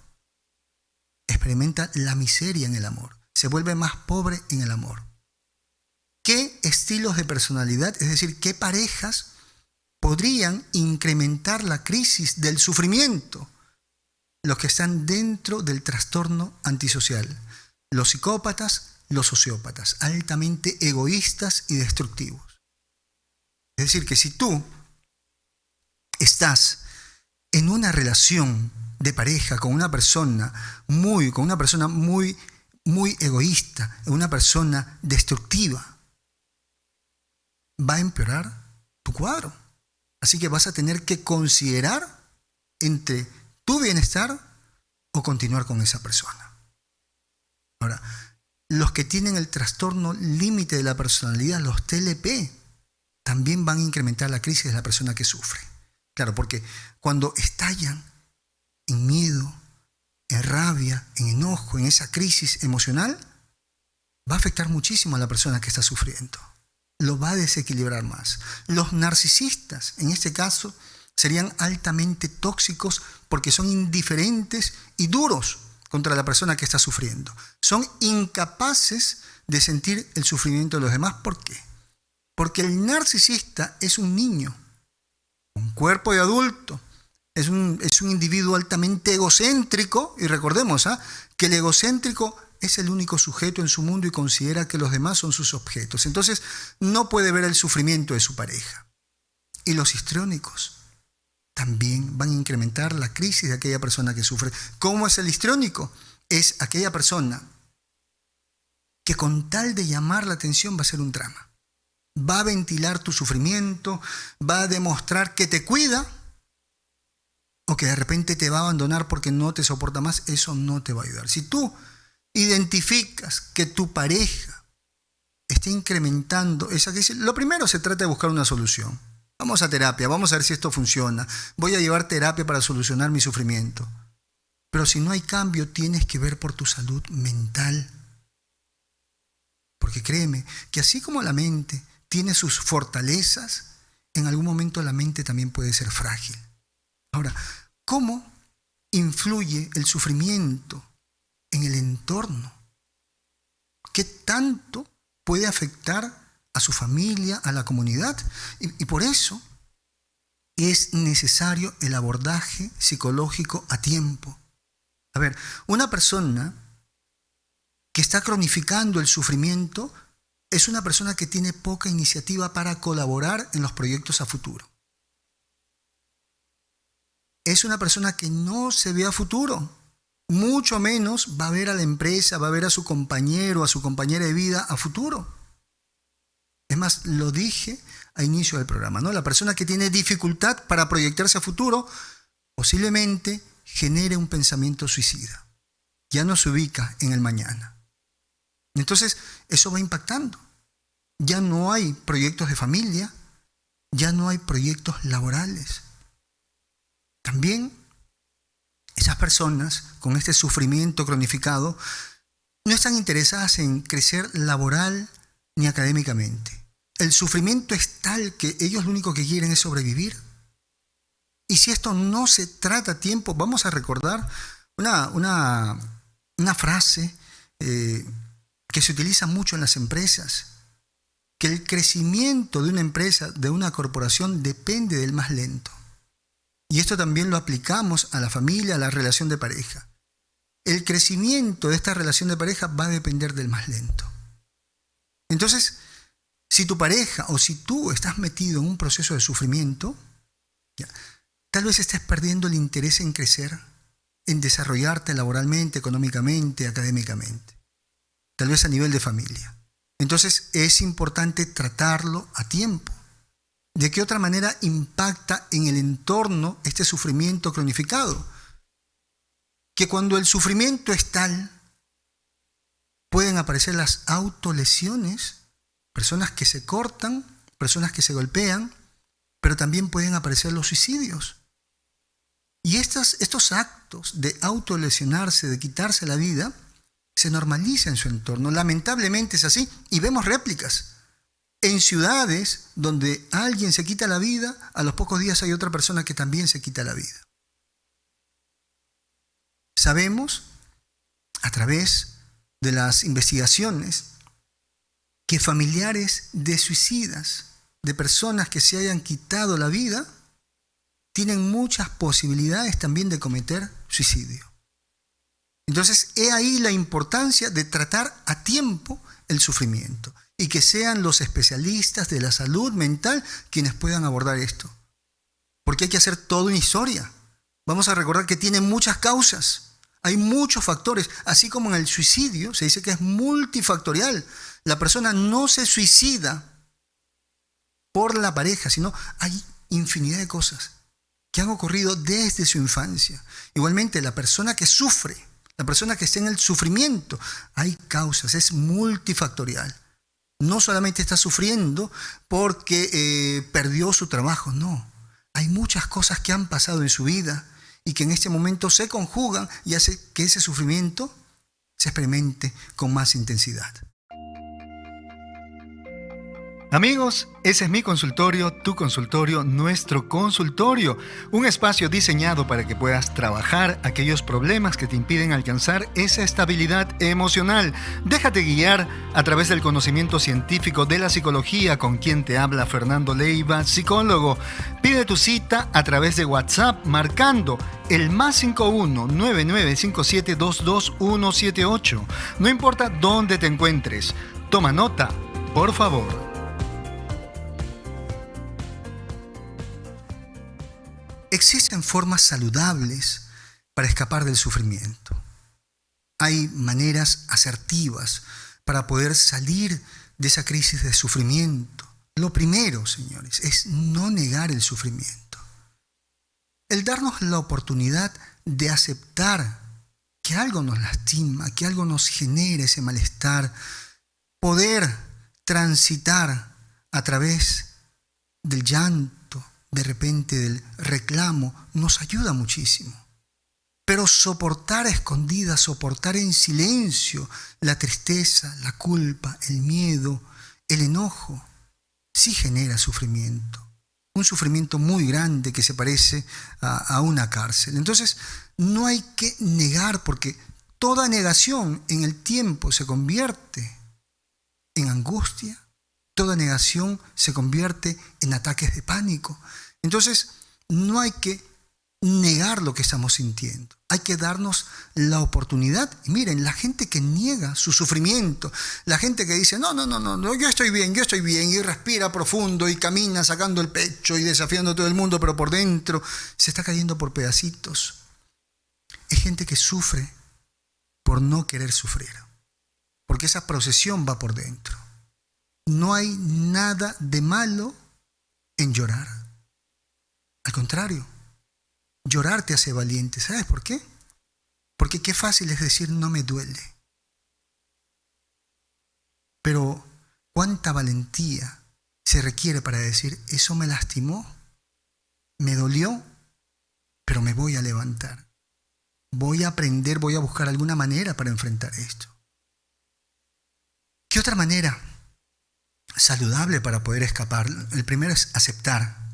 experimenta la miseria en el amor, se vuelve más pobre en el amor. ¿Qué estilos de personalidad, es decir, qué parejas podrían incrementar la crisis del sufrimiento? Los que están dentro del trastorno antisocial, los psicópatas, los sociópatas, altamente egoístas y destructivos. Es decir, que si tú estás en una relación de pareja con una persona muy egoísta, una persona destructiva, va a empeorar tu cuadro. Así que vas a tener que considerar entre tu bienestar o continuar con esa persona. Ahora, los que tienen el trastorno límite de la personalidad, los TLP, también van a incrementar la crisis de la persona que sufre. Claro, porque cuando estallan en miedo, en rabia, en enojo, en esa crisis emocional, va a afectar muchísimo a la persona que está sufriendo. Lo va a desequilibrar más. Los narcisistas, en este caso, serían altamente tóxicos porque son indiferentes y duros contra la persona que está sufriendo. Son incapaces de sentir el sufrimiento de los demás. ¿Por qué? Porque el narcisista es un niño, un cuerpo de adulto. Es un individuo altamente egocéntrico, y recordemos que el egocéntrico es el único sujeto en su mundo y considera que los demás son sus objetos. Entonces no puede ver el sufrimiento de su pareja. Y los histriónicos también van a incrementar la crisis de aquella persona que sufre. ¿Cómo es el histriónico? Es aquella persona que con tal de llamar la atención va a hacer un drama. Va a ventilar tu sufrimiento, va a demostrar que te cuida, o que de repente te va a abandonar porque no te soporta más. Eso no te va a ayudar. Si tú identificas que tu pareja está incrementando esa crisis, lo primero se trata de buscar una solución. Vamos a terapia, vamos a ver si esto funciona. Voy a llevar terapia para solucionar mi sufrimiento. Pero si no hay cambio, tienes que ver por tu salud mental. Porque créeme que así como la mente tiene sus fortalezas, en algún momento la mente también puede ser frágil. Ahora, ¿cómo influye el sufrimiento en el entorno? ¿Qué tanto puede afectar a su familia, a la comunidad? Y por eso es necesario el abordaje psicológico a tiempo. A ver, una persona que está cronificando el sufrimiento es una persona que tiene poca iniciativa para colaborar en los proyectos a futuro. Es una persona que no se ve a futuro. Mucho menos va a ver a la empresa, va a ver a su compañero, a su compañera de vida a futuro. Es más, lo dije a inicio del programa, ¿no? La persona que tiene dificultad para proyectarse a futuro posiblemente genere un pensamiento suicida. Ya no se ubica en el mañana. Entonces, eso va impactando. Ya no hay proyectos de familia, ya no hay proyectos laborales. También esas personas con este sufrimiento cronificado no están interesadas en crecer laboral ni académicamente. El sufrimiento es tal que ellos lo único que quieren es sobrevivir. Y si esto no se trata a tiempo, vamos a recordar una frase que se utiliza mucho en las empresas, que el crecimiento de una empresa, de una corporación, depende del más lento. Y esto también lo aplicamos a la familia, a la relación de pareja. El crecimiento de esta relación de pareja va a depender del más lento. Entonces, si tu pareja o si tú estás metido en un proceso de sufrimiento, tal vez estés perdiendo el interés en crecer, en desarrollarte laboralmente, económicamente, académicamente. Tal vez a nivel de familia. Entonces, es importante tratarlo a tiempo. ¿De qué otra manera impacta en el entorno este sufrimiento cronificado? Que cuando el sufrimiento es tal, pueden aparecer las autolesiones, personas que se cortan, personas que se golpean, pero también pueden aparecer los suicidios. Y estos actos de autolesionarse, de quitarse la vida, se normalizan en su entorno. Lamentablemente es así, y vemos réplicas. En ciudades donde alguien se quita la vida, a los pocos días hay otra persona que también se quita la vida. Sabemos, a través de las investigaciones, que familiares de suicidas, de personas que se hayan quitado la vida, tienen muchas posibilidades también de cometer suicidio. Entonces, he ahí la importancia de tratar a tiempo el sufrimiento y que sean los especialistas de la salud mental quienes puedan abordar esto. Porque hay que hacer toda una historia. Vamos a recordar que tiene muchas causas, hay muchos factores, así como en el suicidio se dice que es multifactorial. La persona no se suicida por la pareja, sino hay infinidad de cosas que han ocurrido desde su infancia. Igualmente, la persona que sufre, la persona que está en el sufrimiento, hay causas, es multifactorial. No solamente está sufriendo porque perdió su trabajo, no. Hay muchas cosas que han pasado en su vida y que en este momento se conjugan y hace que ese sufrimiento se experimente con más intensidad. Amigos, ese es mi consultorio, tu consultorio, nuestro consultorio. Un espacio diseñado para que puedas trabajar aquellos problemas que te impiden alcanzar esa estabilidad emocional. Déjate guiar a través del conocimiento científico de la psicología, con quien te habla Fernando Leiva, psicólogo. Pide tu cita a través de WhatsApp marcando el +51 9957 22178. No importa dónde te encuentres. Toma nota, por favor. Existen formas saludables para escapar del sufrimiento. Hay maneras asertivas para poder salir de esa crisis de sufrimiento. Lo primero, señores, es no negar el sufrimiento. El darnos la oportunidad de aceptar que algo nos lastima, que algo nos genera ese malestar, poder transitar a través del llanto, de repente del reclamo, nos ayuda muchísimo. Pero soportar a escondidas, soportar en silencio la tristeza, la culpa, el miedo, el enojo, sí genera sufrimiento. Un sufrimiento muy grande que se parece a una cárcel. Entonces, no hay que negar, porque toda negación en el tiempo se convierte en angustia. Toda negación se convierte en ataques de pánico. Entonces, no hay que negar lo que estamos sintiendo. Hay que darnos la oportunidad. Y miren, la gente que niega su sufrimiento, la gente que dice, no, yo estoy bien, y respira profundo y camina sacando el pecho y desafiando a todo el mundo, pero por dentro se está cayendo por pedacitos. Es gente que sufre por no querer sufrir, porque esa procesión va por dentro. No hay nada de malo en llorar. Al contrario, llorar te hace valiente. ¿Sabes por qué? Porque qué fácil es decir no me duele. Pero cuánta valentía se requiere para decir eso me lastimó, me dolió, pero me voy a levantar. Voy a aprender, voy a buscar alguna manera para enfrentar esto. ¿Qué otra manera saludable para poder escapar? El primero es aceptar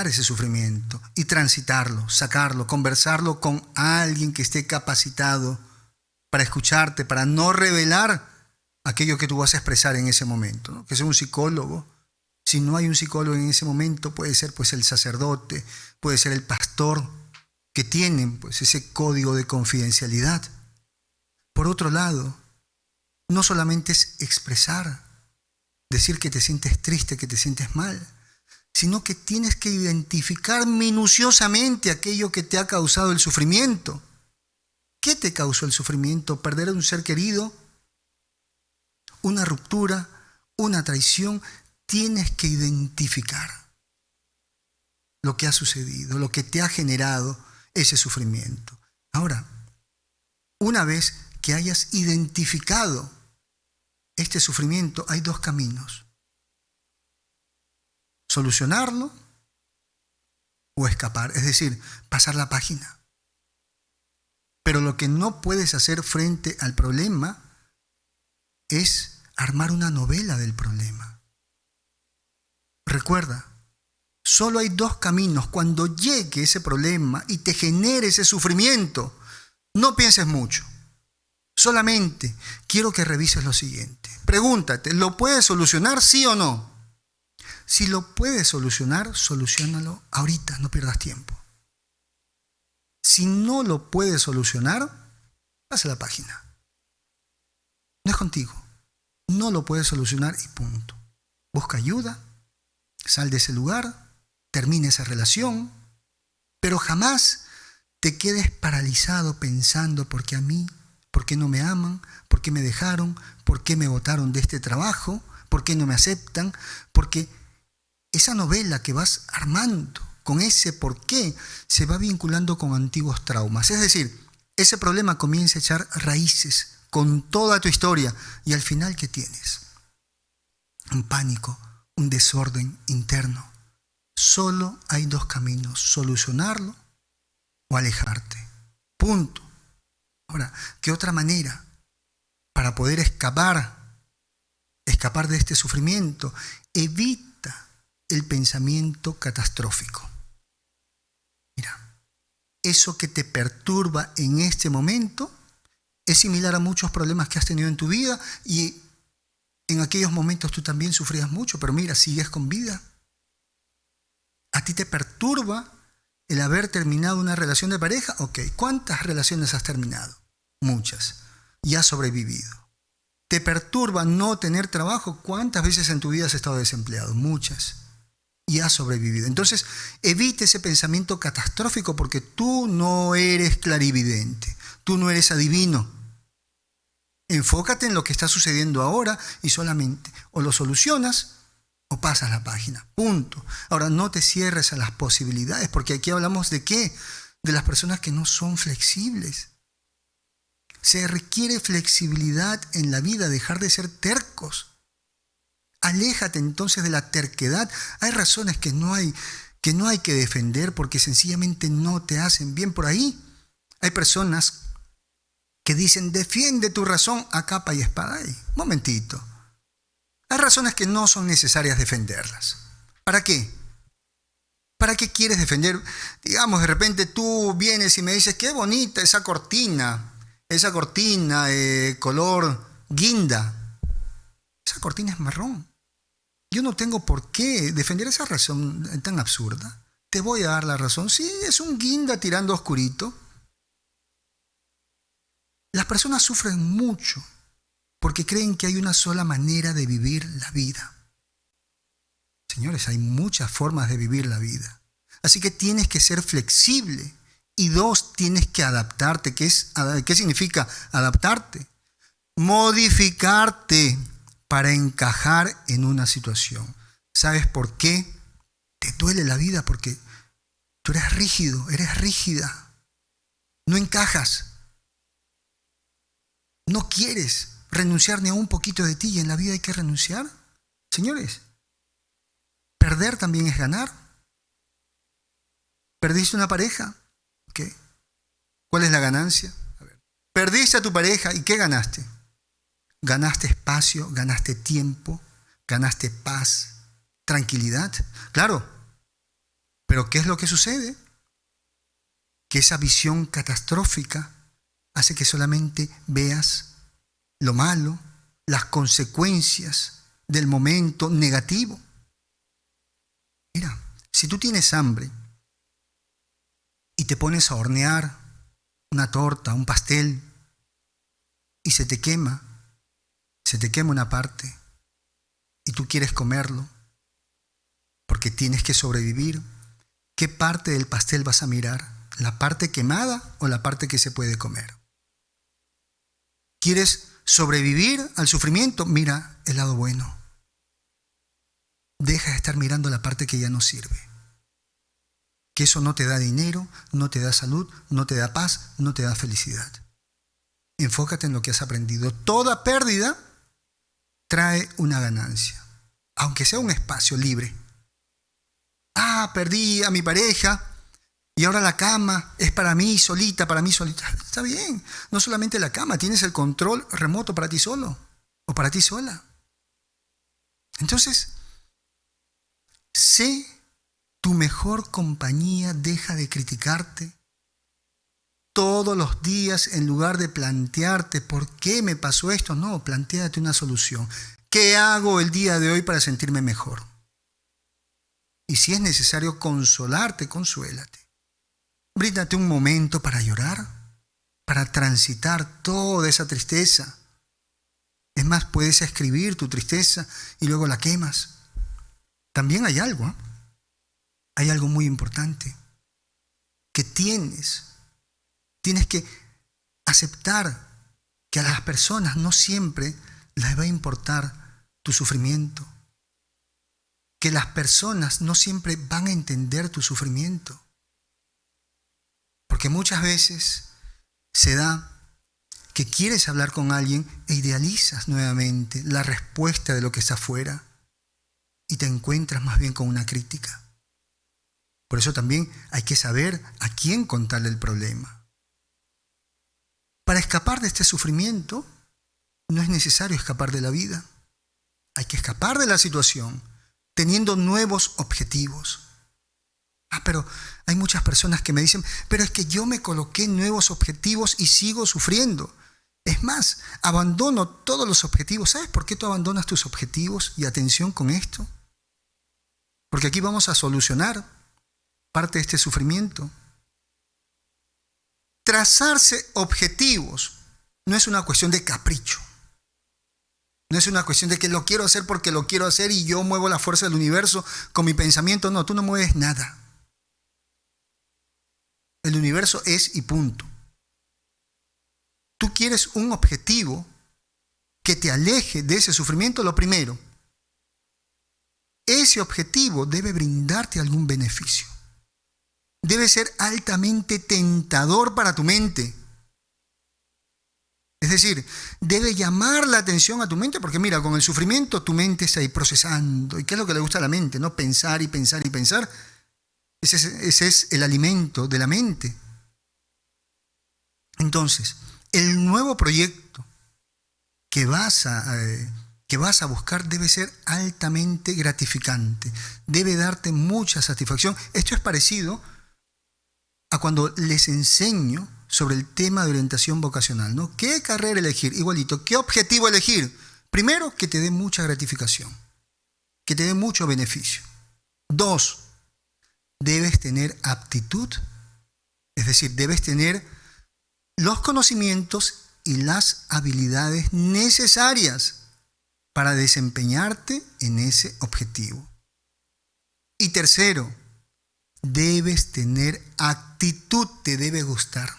ese sufrimiento y transitarlo, sacarlo, conversarlo con alguien que esté capacitado para escucharte, para no revelar aquello que tú vas a expresar en ese momento, ¿no? Que sea un psicólogo. Si no hay un psicólogo en ese momento, puede ser pues el sacerdote, puede ser el pastor, que tienen pues ese código de confidencialidad. Por otro lado, no solamente es expresar, decir que te sientes triste, que te sientes mal, sino que tienes que identificar minuciosamente aquello que te ha causado el sufrimiento. ¿Qué te causó el sufrimiento? ¿Perder a un ser querido? ¿Una ruptura? ¿Una traición? Tienes que identificar lo que ha sucedido, lo que te ha generado ese sufrimiento. Ahora, una vez que hayas identificado este sufrimiento, hay dos caminos: solucionarlo o escapar, es decir, pasar la página. Pero lo que no puedes hacer frente al problema es armar una novela del problema. Recuerda, solo hay dos caminos. Cuando llegue ese problema y te genere ese sufrimiento, no pienses mucho. Solamente quiero que revises lo siguiente. Pregúntate, ¿lo puedes solucionar, sí o no? Si lo puedes solucionar, soluciónalo ahorita, no pierdas tiempo. Si no lo puedes solucionar, pasa la página. No es contigo. No lo puedes solucionar y punto. Busca ayuda, sal de ese lugar, termina esa relación, pero jamás te quedes paralizado pensando ¿por qué a mí? ¿Por qué no me aman? ¿Por qué me dejaron? ¿Por qué me botaron de este trabajo? ¿Por qué no me aceptan? Porque esa novela que vas armando con ese por qué se va vinculando con antiguos traumas. Es decir, ese problema comienza a echar raíces con toda tu historia y al final, ¿qué tienes? Un pánico, un desorden interno. Solo hay dos caminos: solucionarlo o alejarte. Punto. Ahora, ¿qué otra manera para poder escapar de este sufrimiento? Evita el pensamiento catastrófico. Mira, eso que te perturba en este momento es similar a muchos problemas que has tenido en tu vida y en aquellos momentos tú también sufrías mucho, pero mira, sigues con vida. ¿A ti te perturba el haber terminado una relación de pareja? Ok, ¿cuántas relaciones has terminado? Muchas. Y has sobrevivido. ¿Te perturba no tener trabajo? ¿Cuántas veces en tu vida has estado desempleado? Muchas. Y has sobrevivido. Entonces, evite ese pensamiento catastrófico porque tú no eres clarividente. Tú no eres adivino. Enfócate en lo que está sucediendo ahora y solamente o lo solucionas o pasas la página. Punto. Ahora, no te cierres a las posibilidades, porque aquí hablamos de ¿qué? De las personas que no son flexibles. Se requiere flexibilidad en la vida, dejar de ser tercos. Aléjate entonces de la terquedad. Hay razones que no hay que defender porque sencillamente no te hacen bien. Por ahí hay personas que dicen defiende tu razón a capa y espada. Ay, momentito. Hay razones que no son necesarias defenderlas. ¿Para qué? ¿Para qué quieres defender? Digamos, de repente tú vienes y me dices, qué bonita esa cortina color guinda. Esa cortina es marrón. Yo no tengo por qué defender esa razón tan absurda. te voy a dar la razón. Sí, es un guinda tirando oscurito. Las personas sufren mucho porque creen que hay una sola manera de vivir la vida. Señores, hay muchas formas de vivir la vida. Así que tienes que ser flexible. Y dos, tienes que adaptarte. ¿Qué significa adaptarte? Modificarte para encajar en una situación. ¿Sabes por qué te duele la vida? Porque tú eres rígido, eres rígida. No encajas. No quieres renunciar ni a un poquito de ti, y en la vida hay que renunciar. Señores, perder también es ganar. ¿Perdiste una pareja? ¿Qué? ¿Cuál es la ganancia? A ver. Perdiste a tu pareja, ¿y qué ganaste? Ganaste espacio, ganaste tiempo, ganaste paz, tranquilidad. Claro, pero ¿qué es lo que sucede? Que esa visión catastrófica hace que solamente veas lo malo, las consecuencias del momento negativo. Mira, si tú tienes hambre y te pones a hornear una torta, un pastel, y se te quema una parte, y tú quieres comerlo, porque tienes que sobrevivir, ¿qué parte del pastel vas a mirar? ¿La parte quemada o la parte que se puede comer? ¿Quieres sobrevivir al sufrimiento? Mira el lado bueno. Deja de estar mirando la parte que ya no sirve. Que eso no te da dinero, no te da salud, no te da paz, no te da felicidad. Enfócate en lo que has aprendido. Toda pérdida trae una ganancia, aunque sea un espacio libre. Perdí a mi pareja y ahora la cama es para mí solita, para mí solita. Está bien, no solamente la cama, tienes el control remoto para ti solo o para ti sola. Entonces, sé tu mejor compañía, deja de criticarte todos los días en lugar de plantearte ¿por qué me pasó esto? No, plantéate una solución. ¿Qué hago el día de hoy para sentirme mejor? Y si es necesario consolarte, consuélate. Bríndate un momento para llorar, para transitar toda esa tristeza. Es más, puedes escribir tu tristeza y luego la quemas. También hay algo muy importante, que tienes que aceptar que a las personas no siempre les va a importar tu sufrimiento, que las personas no siempre van a entender tu sufrimiento, porque muchas veces se da que quieres hablar con alguien e idealizas nuevamente la respuesta de lo que está afuera y te encuentras más bien con una crítica. Por eso también hay que saber a quién contarle el problema. Para escapar de este sufrimiento no es necesario escapar de la vida. Hay que escapar de la situación teniendo nuevos objetivos. Pero hay muchas personas que me dicen, pero es que yo me coloqué nuevos objetivos y sigo sufriendo. Es más, abandono todos los objetivos. ¿Sabes por qué tú abandonas tus objetivos? Y atención con esto. Porque aquí vamos a solucionar parte de este sufrimiento. Trazarse objetivos no es una cuestión de capricho. No es una cuestión de que lo quiero hacer porque lo quiero hacer y yo muevo la fuerza del universo con mi pensamiento. No, tú no mueves nada. El universo es y punto. Tú quieres un objetivo que te aleje de ese sufrimiento. Lo primero, ese objetivo debe brindarte algún beneficio. Debe ser altamente tentador para tu mente. Es decir, debe llamar la atención a tu mente, porque mira, con el sufrimiento tu mente está ahí procesando. ¿Y qué es lo que le gusta a la mente? ¿No? Pensar y pensar y pensar. Ese es el alimento de la mente. Entonces, el nuevo proyecto que vas a buscar debe ser altamente gratificante. Debe darte mucha satisfacción. Esto es parecido a cuando les enseño sobre el tema de orientación vocacional, ¿no? ¿Qué carrera elegir? Igualito. ¿Qué objetivo elegir? Primero, que te dé mucha gratificación, que te dé mucho beneficio. 2, debes tener aptitud, es decir, debes tener los conocimientos y las habilidades necesarias para desempeñarte en ese objetivo. Y tercero, debes tener actitud, te debe gustar.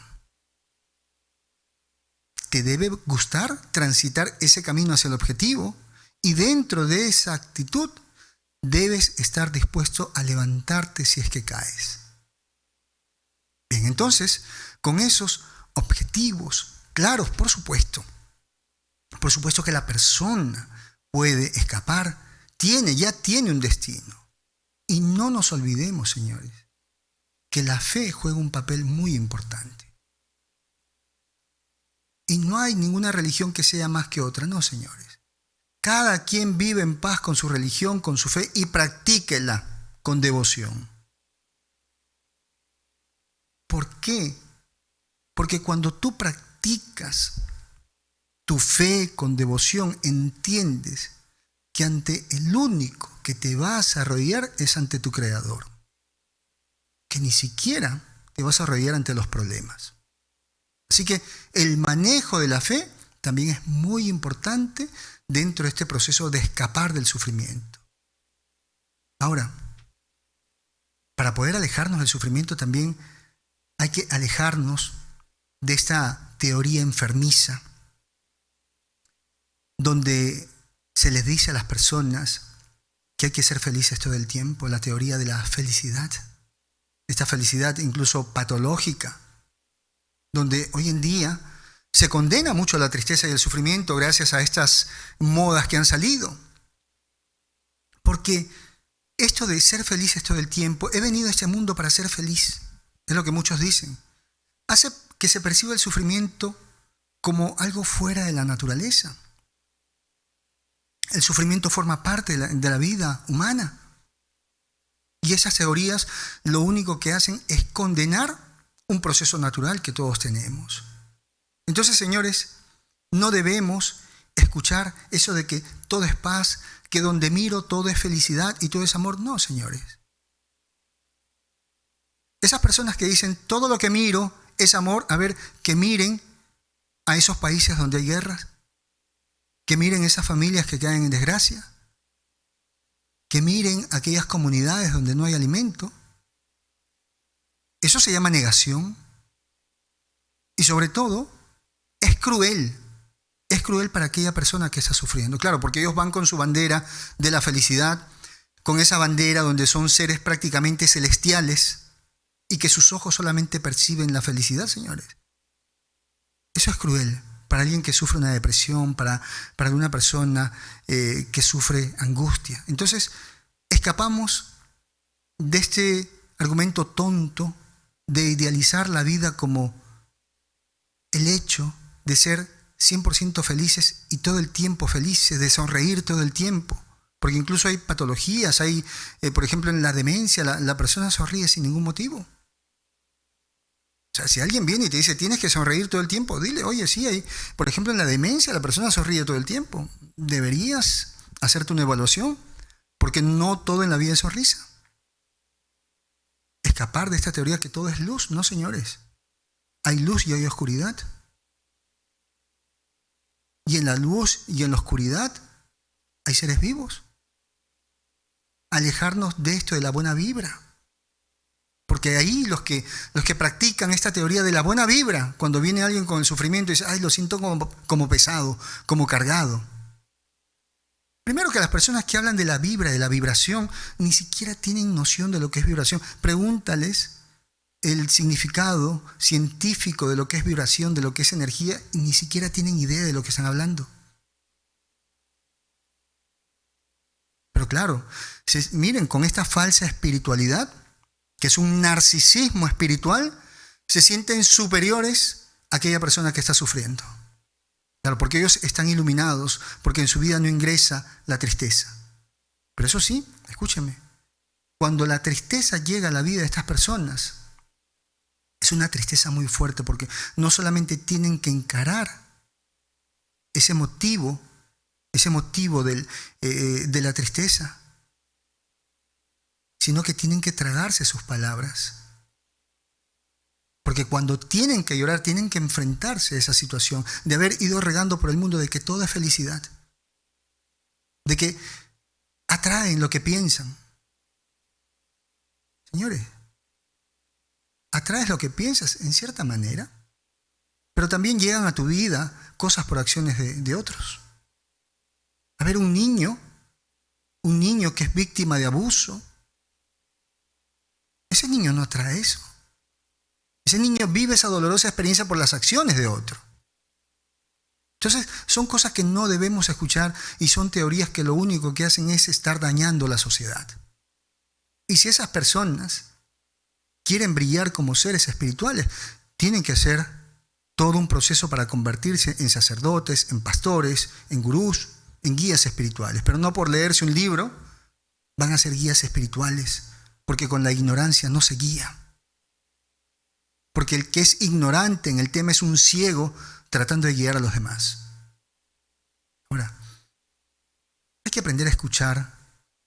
Te debe gustar transitar ese camino hacia el objetivo, y dentro de esa actitud debes estar dispuesto a levantarte si es que caes. Bien, entonces, con esos objetivos claros, por supuesto que la persona puede escapar, ya tiene un destino. Y no nos olvidemos, señores, que la fe juega un papel muy importante. Y no hay ninguna religión que sea más que otra, no, señores. Cada quien vive en paz con su religión, con su fe, y practíquela con devoción. ¿Por qué? Porque cuando tú practicas tu fe con devoción, entiendes que ante el único que te vas a arrodillar es ante tu Creador. Que ni siquiera te vas a arrodillar ante los problemas. Así que el manejo de la fe también es muy importante dentro de este proceso de escapar del sufrimiento. Ahora, para poder alejarnos del sufrimiento también hay que alejarnos de esta teoría enfermiza donde se les dice a las personas que hay que ser felices todo el tiempo, la teoría de la felicidad, esta felicidad incluso patológica, donde hoy en día se condena mucho a la tristeza y el sufrimiento gracias a estas modas que han salido. Porque esto de ser felices todo el tiempo, he venido a este mundo para ser feliz, es lo que muchos dicen, hace que se perciba el sufrimiento como algo fuera de la naturaleza. El sufrimiento forma parte de la vida humana. Y esas teorías lo único que hacen es condenar un proceso natural que todos tenemos. Entonces, señores, no debemos escuchar eso de que todo es paz, que donde miro todo es felicidad y todo es amor. No, señores. Esas personas que dicen todo lo que miro es amor, a ver, que miren a esos países donde hay guerras, que miren esas familias que caen en desgracia, que miren aquellas comunidades donde no hay alimento. Eso se llama negación. Y sobre todo, es cruel para aquella persona que está sufriendo. Claro, porque ellos van con su bandera de la felicidad, con esa bandera donde son seres prácticamente celestiales y que sus ojos solamente perciben la felicidad, señores. Eso es cruel para alguien que sufre una depresión, para una persona que sufre angustia. Entonces, escapamos de este argumento tonto de idealizar la vida como el hecho de ser 100% felices y todo el tiempo felices, de sonreír todo el tiempo. Porque incluso hay patologías, por ejemplo, en la demencia, la persona sonríe sin ningún motivo. O sea, si alguien viene y te dice, tienes que sonreír todo el tiempo, dile, oye, sí, por ejemplo, en la demencia la persona sonríe todo el tiempo. Deberías hacerte una evaluación, porque no todo en la vida es sonrisa. Escapar de esta teoría que todo es luz, no, señores. Hay luz y hay oscuridad. Y en la luz y en la oscuridad hay seres vivos. Alejarnos de esto de la buena vibra. Porque ahí los que practican esta teoría de la buena vibra, cuando viene alguien con el sufrimiento y dice, ay, lo siento como pesado, como cargado. Primero que las personas que hablan de la vibra, de la vibración, ni siquiera tienen noción de lo que es vibración. Pregúntales el significado científico de lo que es vibración, de lo que es energía, y ni siquiera tienen idea de lo que están hablando. Pero claro, miren, con esta falsa espiritualidad, que es un narcisismo espiritual, se sienten superiores a aquella persona que está sufriendo. Claro, porque ellos están iluminados, porque en su vida no ingresa la tristeza. Pero eso sí, escúchenme, cuando la tristeza llega a la vida de estas personas, es una tristeza muy fuerte, porque no solamente tienen que encarar ese motivo de la tristeza, sino que tienen que tragarse sus palabras. Porque cuando tienen que llorar, tienen que enfrentarse a esa situación de haber ido regando por el mundo de que todo es felicidad, de que atraen lo que piensan. Señores, atraes lo que piensas en cierta manera, pero también llegan a tu vida cosas por acciones de otros. A ver, un niño que es víctima de abuso, ese niño no atrae eso. Ese niño vive esa dolorosa experiencia por las acciones de otro. Entonces, son cosas que no debemos escuchar y son teorías que lo único que hacen es estar dañando la sociedad. Y si esas personas quieren brillar como seres espirituales, tienen que hacer todo un proceso para convertirse en sacerdotes, en pastores, en gurús, en guías espirituales. Pero no por leerse un libro van a ser guías espirituales, porque con la ignorancia no se guía. Porque el que es ignorante en el tema es un ciego tratando de guiar a los demás. Ahora, hay que aprender a escuchar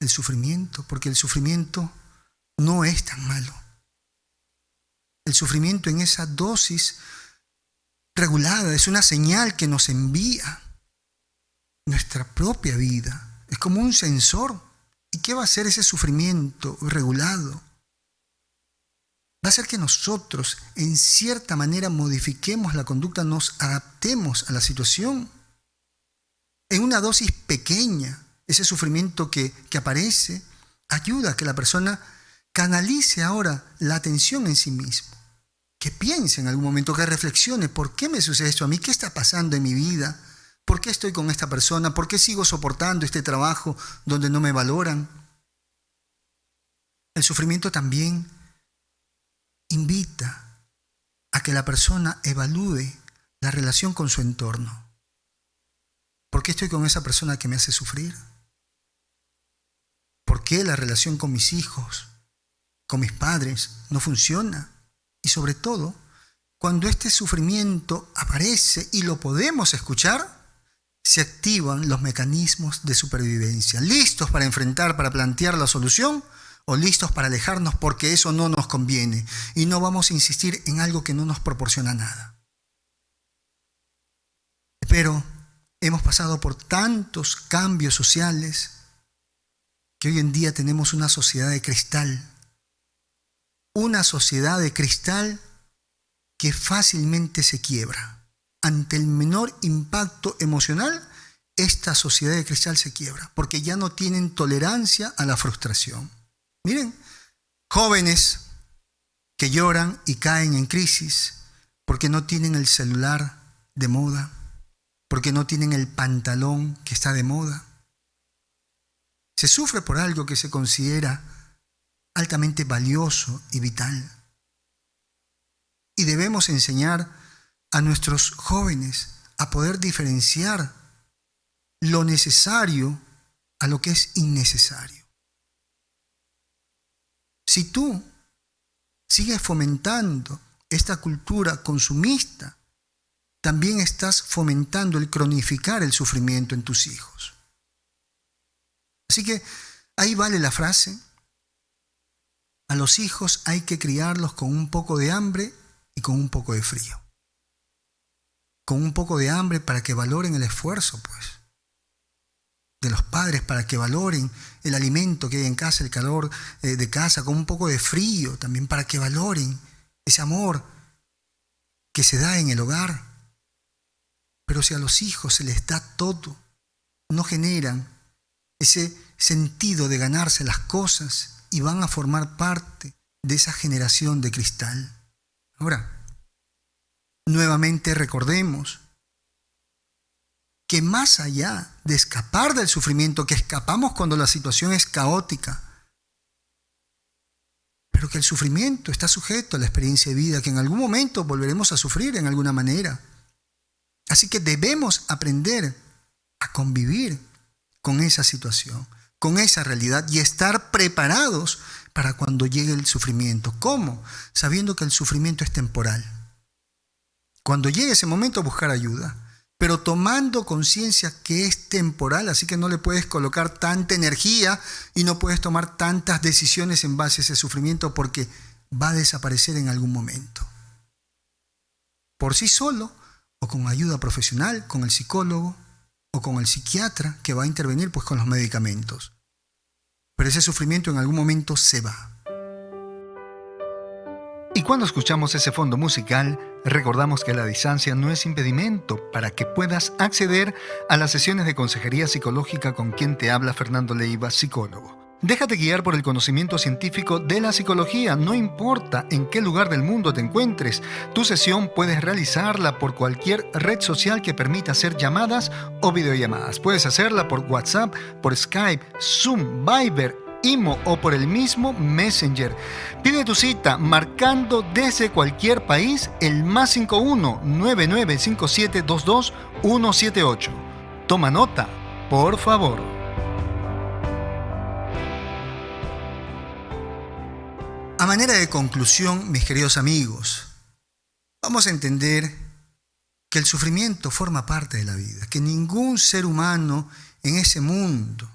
el sufrimiento, porque el sufrimiento no es tan malo. El sufrimiento en esa dosis regulada es una señal que nos envía nuestra propia vida. Es como un sensor. ¿Y qué va a hacer ese sufrimiento regulado? Va a hacer que nosotros, en cierta manera, modifiquemos la conducta, nos adaptemos a la situación. En una dosis pequeña, ese sufrimiento que aparece, ayuda a que la persona canalice ahora la atención en sí mismo. Que piense en algún momento, que reflexione, ¿por qué me sucede esto a mí? ¿Qué está pasando en mi vida? ¿Por qué estoy con esta persona? ¿Por qué sigo soportando este trabajo donde no me valoran? El sufrimiento también invita a que la persona evalúe la relación con su entorno. ¿Por qué estoy con esa persona que me hace sufrir? ¿Por qué la relación con mis hijos, con mis padres, no funciona? Y sobre todo, cuando este sufrimiento aparece y lo podemos escuchar, se activan los mecanismos de supervivencia, listos para enfrentar, para plantear la solución, o listos para alejarnos porque eso no nos conviene y no vamos a insistir en algo que no nos proporciona nada. Pero hemos pasado por tantos cambios sociales que hoy en día tenemos una sociedad de cristal. Una sociedad de cristal que fácilmente se quiebra. Ante el menor impacto emocional, esta sociedad de cristal se quiebra porque ya no tienen tolerancia a la frustración. Miren, jóvenes que lloran y caen en crisis porque no tienen el celular de moda, porque no tienen el pantalón que está de moda. Se sufre por algo que se considera altamente valioso y vital. Y debemos enseñar a nuestros jóvenes a poder diferenciar lo necesario a lo que es innecesario. Si tú sigues fomentando esta cultura consumista, también estás fomentando el cronificar el sufrimiento en tus hijos. Así que ahí vale la frase: a los hijos hay que criarlos con un poco de hambre y con un poco de frío. Con un poco de hambre para que valoren el esfuerzo, pues, de los padres, para que valoren el alimento que hay en casa, el calor de casa, con un poco de frío también para que valoren ese amor que se da en el hogar. Pero si a los hijos se les da todo, no generan ese sentido de ganarse las cosas y van a formar parte de esa generación de cristal. Ahora, nuevamente recordemos que más allá de escapar del sufrimiento, que escapamos cuando la situación es caótica, pero que el sufrimiento está sujeto a la experiencia de vida, que en algún momento volveremos a sufrir en alguna manera. Así que debemos aprender a convivir con esa situación, con esa realidad y estar preparados para cuando llegue el sufrimiento. ¿Cómo? Sabiendo que el sufrimiento es temporal. Cuando llegue ese momento, buscar ayuda. pero tomando conciencia que es temporal, así que no le puedes colocar tanta energía y no puedes tomar tantas decisiones en base a ese sufrimiento porque va a desaparecer en algún momento. Por sí solo o con ayuda profesional, con el psicólogo o con el psiquiatra que va a intervenir pues con los medicamentos. Pero ese sufrimiento en algún momento se va. Y cuando escuchamos ese fondo musical, recordamos que la distancia no es impedimento para que puedas acceder a las sesiones de consejería psicológica con quien te habla Fernando Leiva, psicólogo. Déjate guiar por el conocimiento científico de la psicología, no importa en qué lugar del mundo te encuentres. Tu sesión puedes realizarla por cualquier red social que permita hacer llamadas o videollamadas. Puedes hacerla por WhatsApp, por Skype, Zoom, Viber, Imo o por el mismo Messenger. Pide tu cita marcando desde cualquier país el +51 9957 22 178. Toma nota, por favor. A manera de conclusión, mis queridos amigos, vamos a entender que el sufrimiento forma parte de la vida, que ningún ser humano en ese mundo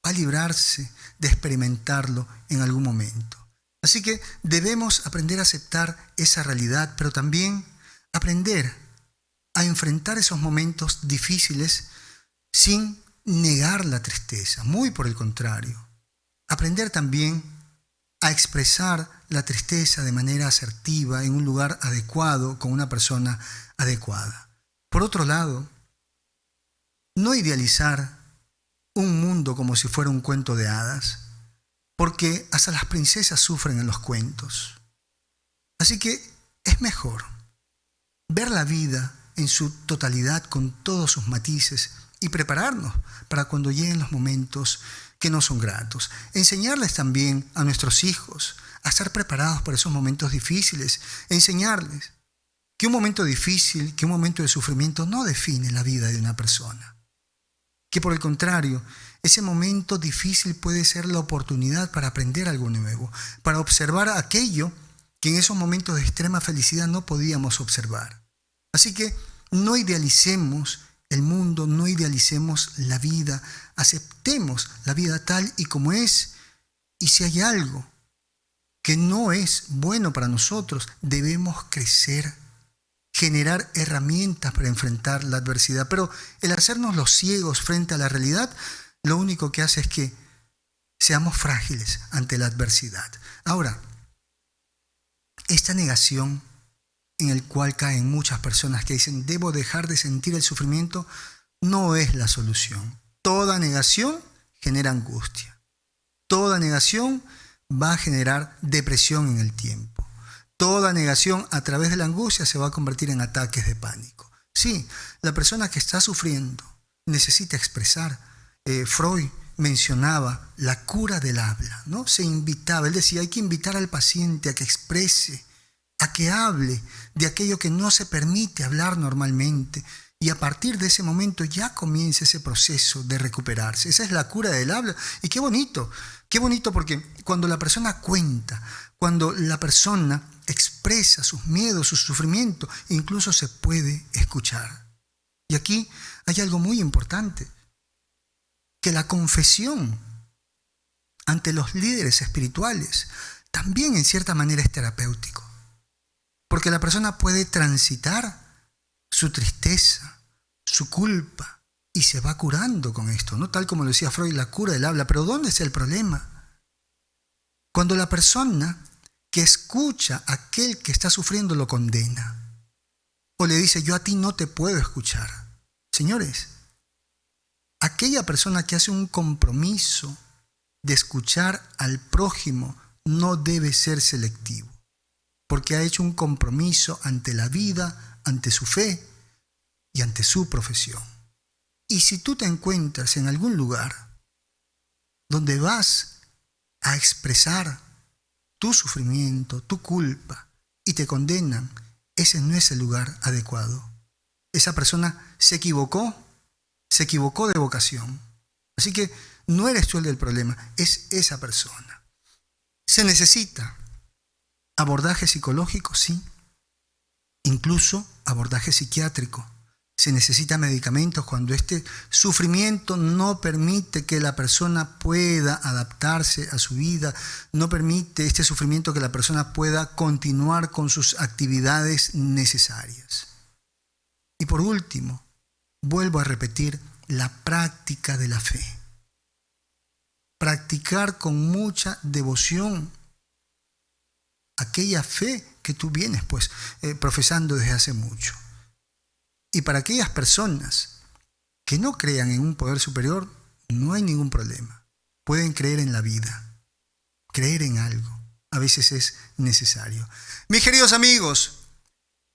va a librarse de experimentarlo en algún momento. Así que debemos aprender a aceptar esa realidad, pero también aprender a enfrentar esos momentos difíciles sin negar la tristeza, muy por el contrario. Aprender también a expresar la tristeza de manera asertiva en un lugar adecuado, con una persona adecuada. Por otro lado, no idealizar un mundo como si fuera un cuento de hadas, porque hasta las princesas sufren en los cuentos. Así que es mejor ver la vida en su totalidad con todos sus matices y prepararnos para cuando lleguen los momentos que no son gratos. Enseñarles también a nuestros hijos a estar preparados para esos momentos difíciles. Enseñarles que un momento difícil, que un momento de sufrimiento no define la vida de una persona. Que por el contrario, ese momento difícil puede ser la oportunidad para aprender algo nuevo, para observar aquello que en esos momentos de extrema felicidad no podíamos observar. Así que no idealicemos el mundo, no idealicemos la vida, aceptemos la vida tal y como es, y si hay algo que no es bueno para nosotros, debemos crecer, generar herramientas para enfrentar la adversidad. Pero el hacernos los ciegos frente a la realidad, lo único que hace es que seamos frágiles ante la adversidad. Ahora, esta negación en el cual caen muchas personas que dicen debo dejar de sentir el sufrimiento, no es la solución. Toda negación genera angustia. Toda negación va a generar depresión en el tiempo. Toda negación a través de la angustia se va a convertir en ataques de pánico. Sí, la persona que está sufriendo necesita expresar. Freud mencionaba la cura del habla, ¿no? Se invitaba, él decía, hay que invitar al paciente a que exprese, a que hable de aquello que no se permite hablar normalmente, y a partir de ese momento ya comienza ese proceso de recuperarse. Esa es la cura del habla. Y qué bonito porque cuando la persona cuenta, cuando la persona expresa sus miedos, su sufrimiento, incluso se puede escuchar. Y aquí hay algo muy importante, que la confesión ante los líderes espirituales también en cierta manera es terapéutico. Porque la persona puede transitar su tristeza, su culpa, y se va curando con esto, ¿no? Tal como lo decía Freud, la cura del habla. Pero ¿dónde está el problema? Cuando la persona que escucha a aquel que está sufriendo lo condena, o le dice, yo a ti no te puedo escuchar. Señores, aquella persona que hace un compromiso de escuchar al prójimo no debe ser selectivo, porque ha hecho un compromiso ante la vida, ante su fe y ante su profesión. Y si tú te encuentras en algún lugar donde vas a expresar tu sufrimiento, tu culpa, y te condenan, ese no es el lugar adecuado. Esa persona se equivocó de vocación. Así que no eres tú el del problema, es esa persona. Se necesita abordaje psicológico, sí, incluso abordaje psiquiátrico. Se necesitan medicamentos cuando este sufrimiento no permite que la persona pueda adaptarse a su vida, no permite este sufrimiento que la persona pueda continuar con sus actividades necesarias. Y por último, vuelvo a repetir, la práctica de la fe. Practicar con mucha devoción aquella fe que tú vienes profesando desde hace mucho. Y para aquellas personas que no crean en un poder superior, no hay ningún problema. Pueden creer en la vida, creer en algo. A veces es necesario. Mis queridos amigos,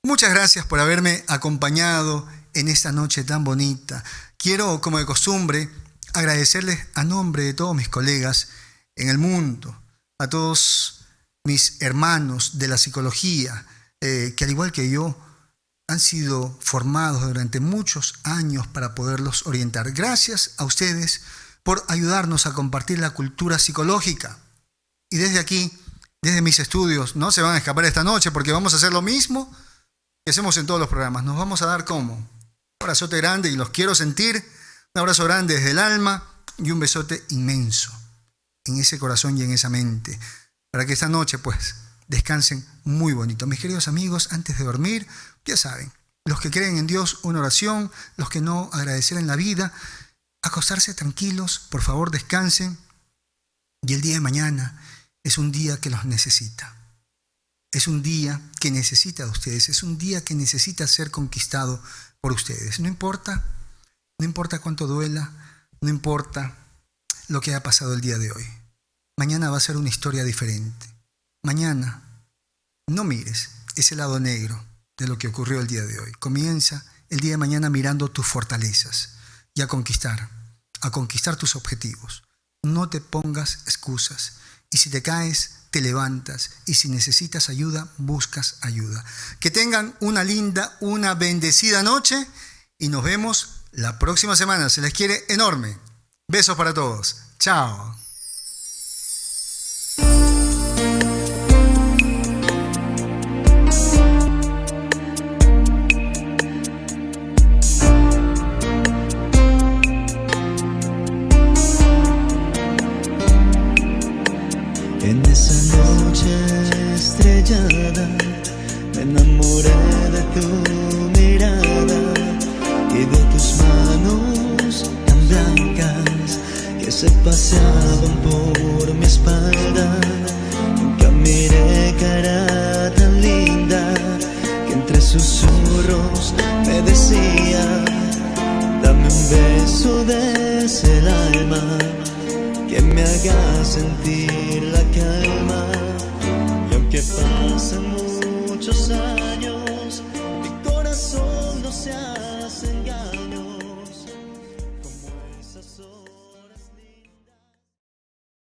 muchas gracias por haberme acompañado en esta noche tan bonita. Quiero, como de costumbre, agradecerles a nombre de todos mis colegas en el mundo, a todos mis hermanos de la psicología, que al igual que yo, han sido formados durante muchos años para poderlos orientar. Gracias a ustedes por ayudarnos a compartir la cultura psicológica. Y desde aquí, desde mis estudios, no se van a escapar esta noche porque vamos a hacer lo mismo que hacemos en todos los programas. Nos vamos a dar como un abrazote grande y los quiero sentir. Un abrazo grande desde el alma y un besote inmenso en ese corazón y en esa mente. Para que esta noche, descansen muy bonito. Mis queridos amigos, antes de dormir, ya saben, los que creen en Dios, una oración, los que no, agradecer en la vida, acostarse tranquilos, por favor descansen, y el día de mañana es un día que los necesita, es un día que necesita de ustedes, es un día que necesita ser conquistado por ustedes. No importa cuánto duela, no importa lo que haya pasado el día de hoy, mañana va a ser una historia diferente. Mañana, no mires ese lado negro de lo que ocurrió el día de hoy. Comienza el día de mañana mirando tus fortalezas y a conquistar tus objetivos. No te pongas excusas. Y si te caes, te levantas. Y si necesitas ayuda, buscas ayuda. Que tengan una linda, una bendecida noche y nos vemos la próxima semana. Se les quiere enorme. Besos para todos. Chao. En esa noche estrellada me enamoré de tu mirada y de tus manos tan blancas que se paseaban por mi espalda. Nunca miré cara tan linda que entre susurros me decía: dame un beso desde el alma que me haga sentir la calma. Y aunque pasen muchos años, mi corazón no se ha